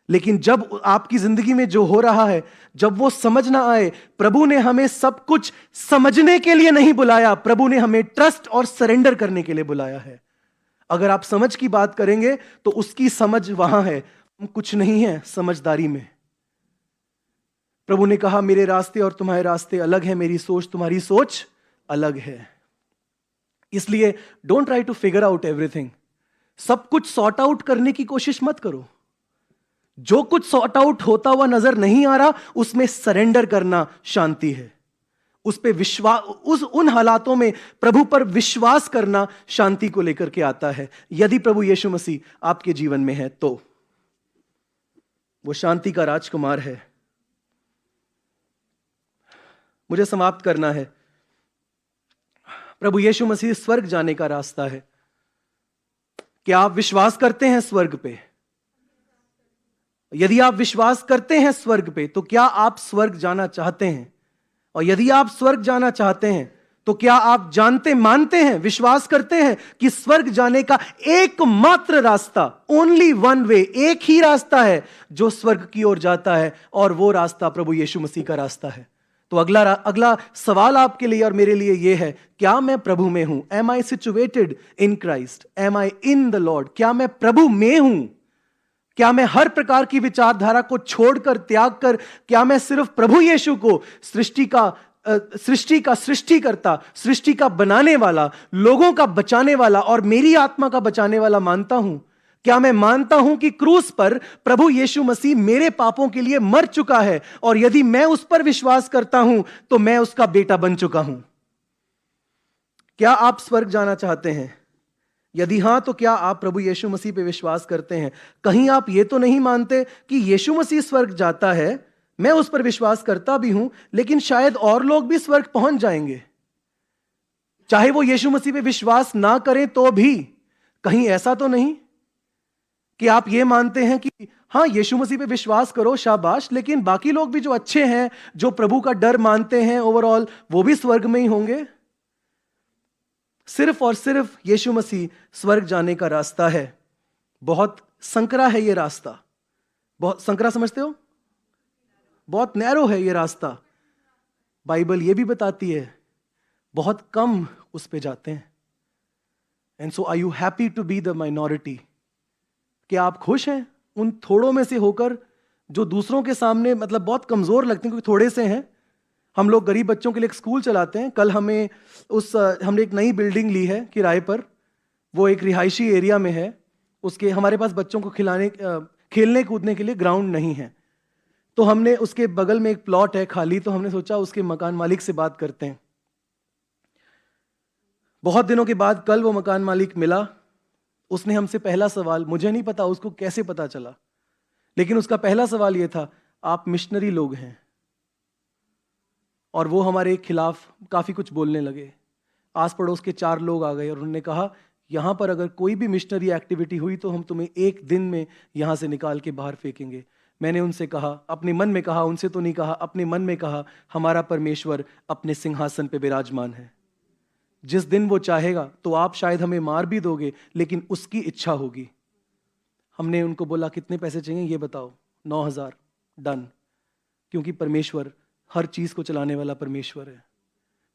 लेकिन जब आपकी जिंदगी में जो हो रहा है, जब वो समझ ना आए, प्रभु ने हमें सब कुछ समझने के लिए नहीं बुलाया, प्रभु ने हमें ट्रस्ट और सरेंडर करने के लिए बुलाया है। अगर आप समझ की बात करेंगे तो उसकी समझ वहां है, हम कुछ नहीं है समझदारी में। प्रभु ने कहा मेरे रास्ते और तुम्हारे रास्ते अलग है, मेरी सोच तुम्हारी सोच अलग है। इसलिए don't try to figure out everything. सब कुछ सॉर्ट आउट करने की कोशिश मत करो। जो कुछ सॉर्ट आउट होता हुआ नजर नहीं आ रहा, उसमें सरेंडर करना शांति है। उस पे विश्वास, उन हालातों में प्रभु पर विश्वास करना शांति को लेकर के आता है। यदि प्रभु यीशु मसीह आपके जीवन में है तो वो शांति का राजकुमार है। मुझे समाप्त करना है। प्रभु यीशु मसीह स्वर्ग जाने का रास्ता है। क्या आप विश्वास करते हैं स्वर्ग पे? यदि आप विश्वास करते हैं स्वर्ग पे, तो क्या आप स्वर्ग जाना चाहते हैं? और यदि आप स्वर्ग जाना चाहते हैं तो क्या आप जानते, मानते हैं, विश्वास करते हैं कि स्वर्ग जाने का एकमात्र रास्ता, ओनली वन वे, एक ही रास्ता है जो स्वर्ग की ओर जाता है, और वो रास्ता प्रभु यीशु मसीह का रास्ता है। तो अगला सवाल आपके लिए और मेरे लिए यह है, क्या मैं प्रभु में हूं? Am I situated in Christ? Am I in the Lord? क्या मैं प्रभु में हूं? क्या मैं हर प्रकार की विचारधारा को छोड़कर, त्याग कर, क्या मैं सिर्फ प्रभु यीशु को सृष्टि का सृष्टिकर्ता, सृष्टि का बनाने वाला, लोगों का बचाने वाला और मेरी आत्मा का बचाने वाला मानता हूं? क्या मैं मानता हूं कि क्रूस पर प्रभु यीशु मसीह मेरे पापों के लिए मर चुका है, और यदि मैं उस पर विश्वास करता हूं तो मैं उसका बेटा बन चुका हूं? क्या आप स्वर्ग जाना चाहते हैं? यदि हां, तो क्या आप प्रभु यीशु मसीह पे विश्वास करते हैं? कहीं आप ये तो नहीं मानते कि यीशु मसीह स्वर्ग जाता है, मैं उस पर विश्वास करता भी हूं, लेकिन शायद और लोग भी स्वर्ग पहुंच जाएंगे, चाहे वो यीशु मसीह पे विश्वास ना करें तो भी? कहीं ऐसा तो नहीं कि आप ये मानते हैं कि हां, यीशु मसीह पे विश्वास करो, शाबाश, लेकिन बाकी लोग भी जो अच्छे हैं, जो प्रभु का डर मानते हैं ओवरऑल, वो भी स्वर्ग में ही होंगे? सिर्फ और सिर्फ यीशु मसीह स्वर्ग जाने का रास्ता है। बहुत संकरा है ये रास्ता। बहुत संकरा, समझते हो? बहुत नैरो है ये रास्ता। बाइबल ये भी बताती है बहुत कम उस पे जाते हैं। And so are you happy to be the minority? क्या आप खुश हैं उन थोड़ों में से होकर जो दूसरों के सामने मतलब बहुत कमजोर लगते हैं क्योंकि थोड़े से हैं? हम लोग गरीब बच्चों के लिए एक स्कूल चलाते हैं। कल हमने एक नई बिल्डिंग ली है किराए पर, वो एक रिहायशी एरिया में है। उसके हमारे पास बच्चों को खेलने कूदने के लिए ग्राउंड नहीं है, तो हमने उसके बगल में एक प्लॉट है खाली, तो हमने सोचा उसके मकान मालिक से बात करते हैं। बहुत दिनों के बाद कल वो मकान मालिक मिला। उसने हमसे पहला सवाल, मुझे नहीं पता उसको कैसे पता चला, लेकिन उसका पहला सवाल ये था, आप मिशनरी लोग हैं? और वो हमारे खिलाफ काफी कुछ बोलने लगे। आस पड़ोस के 4 लोग आ गए और उन्होंने कहा, यहां पर अगर कोई भी मिशनरी एक्टिविटी हुई तो हम तुम्हें 1 दिन में यहां से निकाल के बाहर फेंकेंगे। मैंने उनसे कहा, अपने मन में कहा, उनसे तो नहीं कहा, अपने मन में कहा, हमारा परमेश्वर अपने सिंहासन पे विराजमान है। जिस दिन वो चाहेगा तो आप शायद हमें मार भी दोगे, लेकिन उसकी इच्छा होगी। हमने उनको बोला, कितने पैसे चाहिए ये बताओ? 9,000। डन। क्योंकि परमेश्वर हर चीज को चलाने वाला परमेश्वर है।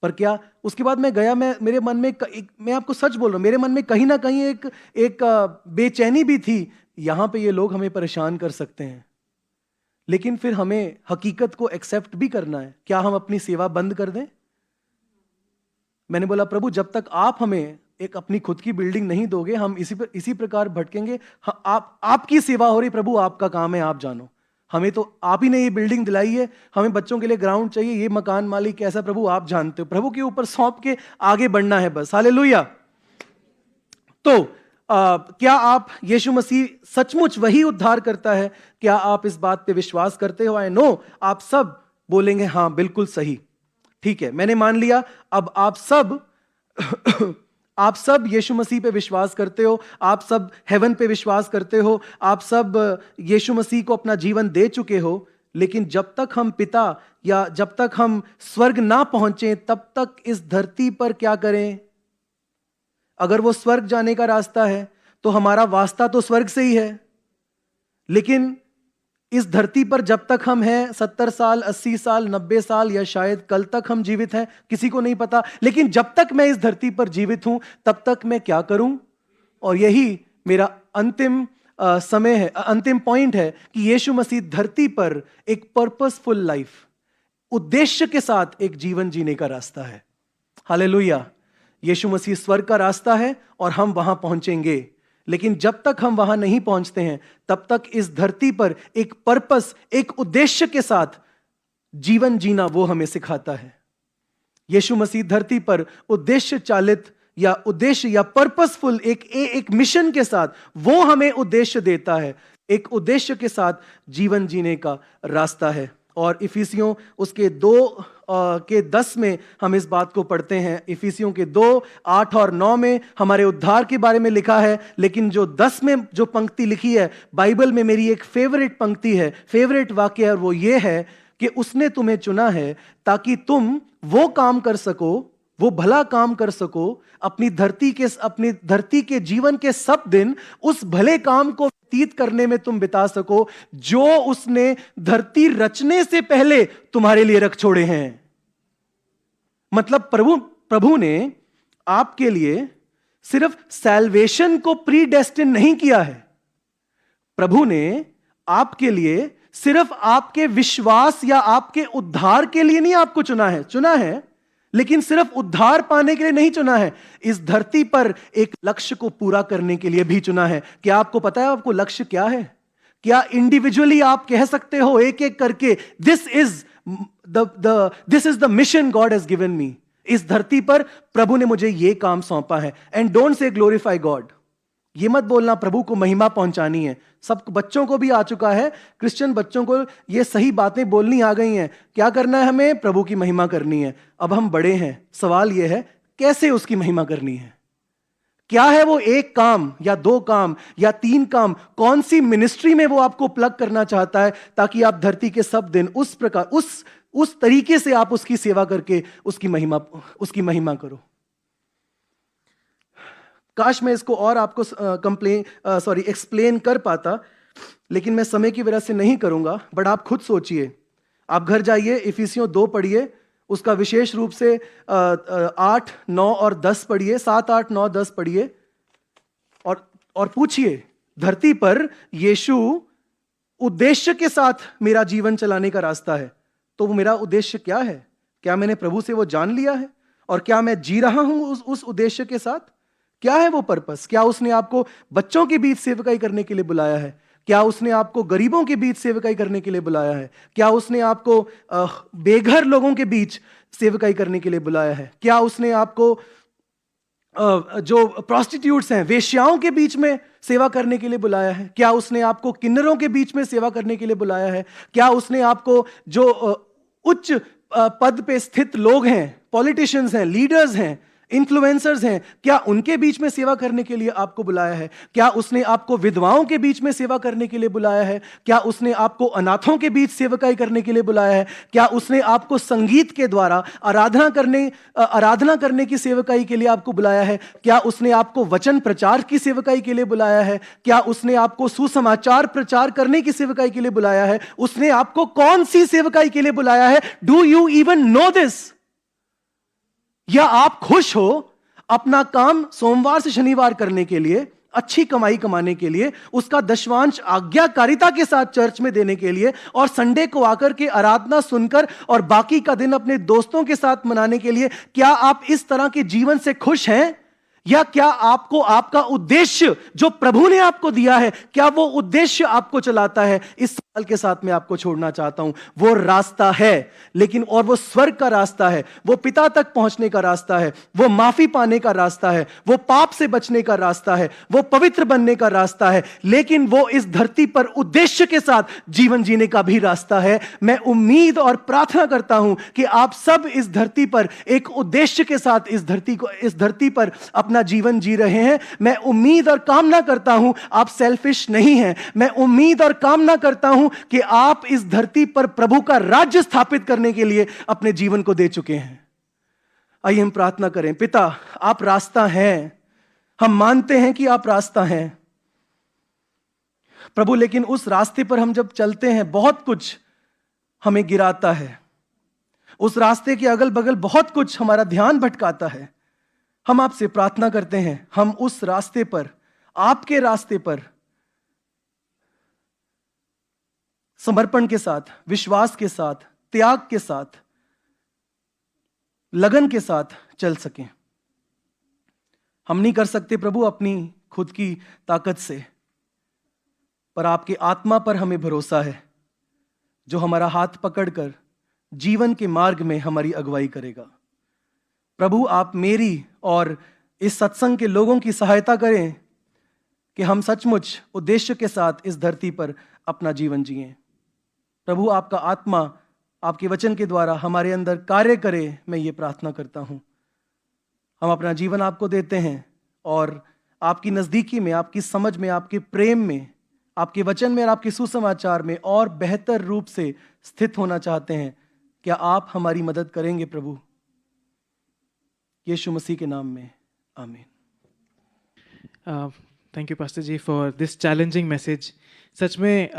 पर क्या उसके बाद मैं गया, मेरे मन में मैं आपको सच बोल रहा हूं, मेरे मन में कहीं ना कहीं एक बेचैनी भी थी। यहां पे ये लोग हमें परेशान कर सकते हैं, लेकिन फिर हमें हकीकत को एक्सेप्ट भी करना है। क्या हम अपनी सेवा बंद कर दें? मैंने बोला, प्रभु जब तक आप हमें एक अपनी खुद की बिल्डिंग नहीं दोगे, हम इसी प्रकार भटकेंगे। आपकी सेवा हो रही प्रभु, आपका काम है, आप जानो। हमें तो आप ही ने ये बिल्डिंग दिलाई है, हमें बच्चों के लिए ग्राउंड चाहिए, ये मकान मालिक कैसा प्रभु आप जानते हो। प्रभु के ऊपर सौंप के आगे बढ़ना है बस। हालेलुया। तो क्या आप यीशु मसीह सचमुच वही उद्धार करता है? क्या आप इस बात पे विश्वास करते हो? आई नो आप सब बोलेंगे हाँ बिल्कुल सही, ठीक है, मैंने मान लिया। अब आप सब आप सब यीशु मसीह पे विश्वास करते हो, आप सब हेवन पे विश्वास करते हो, आप सब यीशु मसीह को अपना जीवन दे चुके हो, लेकिन जब तक हम पिता या जब तक हम स्वर्ग ना पहुंचे तब तक इस धरती पर क्या करें? अगर वो स्वर्ग जाने का रास्ता है तो हमारा वास्ता तो स्वर्ग से ही है, लेकिन इस धरती पर जब तक हम हैं 70 साल 80 साल 90 साल या शायद कल तक हम जीवित हैं, किसी को नहीं पता, लेकिन जब तक मैं इस धरती पर जीवित हूं तब तक मैं क्या करूं? और यही मेरा अंतिम समय है, अंतिम पॉइंट है कि यीशु मसीह धरती पर एक पर्पसफुल लाइफ, उद्देश्य के साथ एक जीवन जीने का रास्ता है। हालेलुया। यीशु मसीह स्वर्ग का रास्ता है और हम वहां पहुंचेंगे, लेकिन जब तक हम वहां नहीं पहुंचते हैं तब तक इस धरती पर एक पर्पस, एक उद्देश्य के साथ जीवन जीना वो हमें सिखाता है। यीशु मसीह धरती पर उद्देश्य चालित या उद्देश्य या पर्पसफुल एक मिशन के साथ वो हमें उद्देश्य देता है, एक उद्देश्य के साथ जीवन जीने का रास्ता है। और इफिसियों उसके 2 के 10 में हम इस बात को पढ़ते हैं। इफिसियों के 2, 8 और 9 में हमारे उद्धार के बारे में लिखा है, लेकिन जो 10 में जो पंक्ति लिखी है बाइबल में मेरी एक फेवरेट पंक्ति है, फेवरेट वाक्य है, और वो ये है कि उसने तुम्हें चुना है ताकि तुम वो काम कर सको, वो भला काम कर सको, अपनी धरती के जीवन के सब दिन उस भले काम को व्यतीत करने में तुम बिता सको जो उसने धरती रचने से पहले तुम्हारे लिए रख छोड़े हैं। मतलब प्रभु ने आपके लिए सिर्फ सैल्वेशन को प्रीडेस्टिन नहीं किया है, प्रभु ने आपके लिए सिर्फ आपके विश्वास या आपके उद्धार के लिए नहीं आपको चुना है, लेकिन सिर्फ उद्धार पाने के लिए नहीं चुना है, इस धरती पर एक लक्ष्य को पूरा करने के लिए भी चुना है। क्या आपको पता है आपको लक्ष्य क्या है? क्या इंडिविजुअली आप कह सकते हो एक एक करके this is the mission God has given me? इस धरती पर प्रभु ने मुझे ये काम सौंपा है। And don't say glorify God, ये मत बोलना प्रभु को महिमा पहुंचानी है। सब बच्चों को भी आ चुका है, क्रिश्चियन बच्चों को ये सही बातें बोलनी आ गई हैं। क्या करना है हमें? प्रभु की महिमा करनी है। अब हम बड़े हैं, सवाल ये है कैसे उसकी महिमा करनी है? क्या है वो एक काम या 2 काम या 3 काम? कौन सी मिनिस्ट्री में वो आपको प्लग करना चाहता है ताकि आप धरती के सब दिन उस प्रकार उस तरीके से आप उसकी सेवा करके उसकी महिमा करो। काश मैं इसको और आपको एक्सप्लेन कर पाता, लेकिन मैं समय की वजह से नहीं करूंगा। बट आप खुद सोचिए, आप घर जाइए, इफिसियों 2 पढ़िए, उसका विशेष रूप से 8, 9 और 10 पढ़िए, 7, 8, 9, 10 पढ़िए और पूछिए धरती पर यीशु उद्देश्य के साथ मेरा जीवन चलाने का रास्ता है, तो वो मेरा उद्देश्य क्या है? क्या मैंने प्रभु से वो जान लिया है? और क्या मैं जी रहा हूं उस उद्देश्य के साथ? क्या है वो पर्पस? क्या उसने आपको बच्चों के बीच सेवकाई करने के लिए बुलाया है? क्या उसने आपको गरीबों के बीच सेवकाई करने के लिए बुलाया है? क्या उसने आपको बेघर लोगों के बीच सेवकाई करने के लिए बुलाया है? क्या उसने आपको जो प्रोस्टिट्यूट्स हैं, वेश्याओं के बीच में सेवा करने के लिए बुलाया है? क्या उसने आपको किन्नरों के बीच में सेवा करने के लिए बुलाया है? क्या उसने आपको जो उच्च पद पे स्थित लोग हैं, पॉलिटिशियंस हैं, लीडर्स हैं, इन्फ्लुएंसर्स हैं, क्या उनके बीच में सेवा करने के लिए आपको बुलाया है? क्या उसने आपको विधवाओं के बीच में सेवा करने के लिए बुलाया है? क्या उसने आपको अनाथों के बीच सेवकाई करने के लिए बुलाया है? क्या उसने आपको संगीत के द्वारा आराधना करने की सेवकाई के लिए आपको बुलाया है? क्या उसने आपको वचन प्रचार की सेवकाई के लिए बुलाया है? क्या उसने आपको सुसमाचार प्रचार करने की सेवकाई के लिए बुलाया है? उसने आपको कौन सी सेवकाई के लिए बुलाया है? Do you even know this? या आप खुश हो अपना काम सोमवार से शनिवार करने के लिए, अच्छी कमाई कमाने के लिए, उसका दशवांश आज्ञाकारिता के साथ चर्च में देने के लिए, और संडे को आकर के आराधना सुनकर और बाकी का दिन अपने दोस्तों के साथ मनाने के लिए? क्या आप इस तरह के जीवन से खुश हैं? या क्या आपको आपका उद्देश्य जो प्रभु ने आपको दिया है, क्या वो उद्देश्य आपको चलाता है? इस सवाल के साथ मैं आपको छोड़ना चाहता हूं। वो रास्ता है, लेकिन और वो स्वर्ग का रास्ता है, वो पिता तक पहुंचने का रास्ता है, वो माफी पाने का रास्ता है, वो पाप से बचने का रास्ता है, वो पवित्र बनने का रास्ता है, लेकिन वो इस धरती पर उद्देश्य के साथ जीवन जीने का भी रास्ता है। मैं उम्मीद और प्रार्थना करता हूं कि आप सब इस धरती पर एक उद्देश्य के साथ इस धरती पर अपना जीवन जी रहे हैं। मैं उम्मीद और कामना करता हूं आप सेल्फिश नहीं हैं। मैं उम्मीद और कामना करता हूं कि आप इस धरती पर प्रभु का राज्य स्थापित करने के लिए अपने जीवन को दे चुके हैं। आइए हम प्रार्थना करें। पिता, आप रास्ता हैं, हम मानते हैं कि आप रास्ता हैं प्रभु, लेकिन उस रास्ते पर हम जब चलते हैं बहुत कुछ हमें गिराता है। उस रास्ते के अगल बगल बहुत कुछ हमारा ध्यान भटकाता है। हम आपसे प्रार्थना करते हैं, हम उस रास्ते पर, आपके रास्ते पर समर्पण के साथ, विश्वास के साथ, त्याग के साथ, लगन के साथ चल सकें। हम नहीं कर सकते प्रभु अपनी खुद की ताकत से, पर आपके आत्मा पर हमें भरोसा है, जो हमारा हाथ पकड़कर जीवन के मार्ग में हमारी अगुवाई करेगा। प्रभु, आप मेरी और इस सत्संग के लोगों की सहायता करें कि हम सचमुच उद्देश्य के साथ इस धरती पर अपना जीवन जिएं। प्रभु, आपका आत्मा आपके वचन के द्वारा हमारे अंदर कार्य करे, मैं ये प्रार्थना करता हूं। हम अपना जीवन आपको देते हैं और आपकी नज़दीकी में, आपकी समझ में, आपके प्रेम में, आपके वचन में और आपके सुसमाचार में और बेहतर रूप से स्थित होना चाहते हैं। क्या आप हमारी मदद करेंगे प्रभु? यीशु मसीह के नाम में, आमीन। Thank you pastor ji for this challenging message. सच में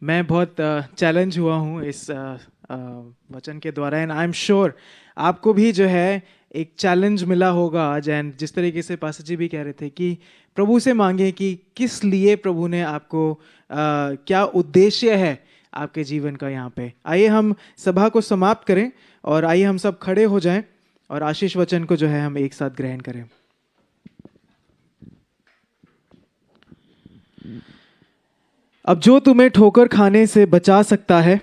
मैं बहुत चैलेंज हुआ हूँ इस वचन के द्वारा, एंड आई एम श्योर आपको भी जो है एक चैलेंज मिला होगा आज। एंड जिस तरीके से पास्टर जी भी कह रहे थे कि प्रभु से मांगे कि किस लिए प्रभु ने आपको क्या उद्देश्य है आपके जीवन का यहाँ पे। आइए हम सभा को समाप्त करें और आइए हम सब खड़े हो जाएं और आशीष वचन को जो है हम एक साथ ग्रहण करें। अब जो तुम्हें ठोकर खाने से बचा सकता है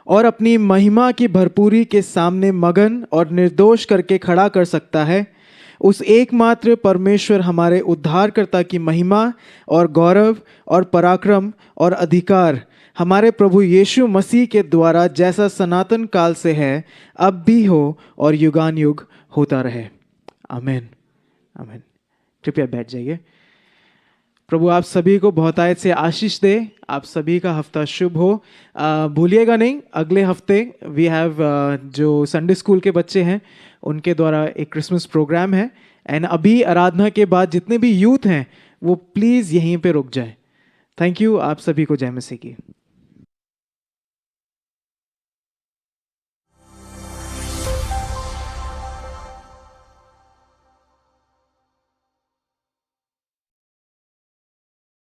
और अपनी महिमा की भरपूरी के सामने मगन और निर्दोष करके खड़ा कर सकता है, उस एकमात्र परमेश्वर हमारे उद्धारकर्ता की महिमा और गौरव और पराक्रम और अधिकार हमारे प्रभु यीशु मसीह के द्वारा जैसा सनातन काल से है, अब भी हो और युगान युग होता रहे। आमीन, आमीन। कृपया बैठ जाइए। प्रभु आप सभी को बहुतायत से आशीष दे। आप सभी का हफ्ता शुभ हो। भूलिएगा नहीं, अगले हफ्ते वी हैव जो संडे स्कूल के बच्चे हैं उनके द्वारा एक क्रिसमस प्रोग्राम है। एंड अभी आराधना के बाद जितने भी यूथ हैं वो प्लीज़ यहीं पे रुक जाएं। Thank you. आप सभी को जय मसीह की।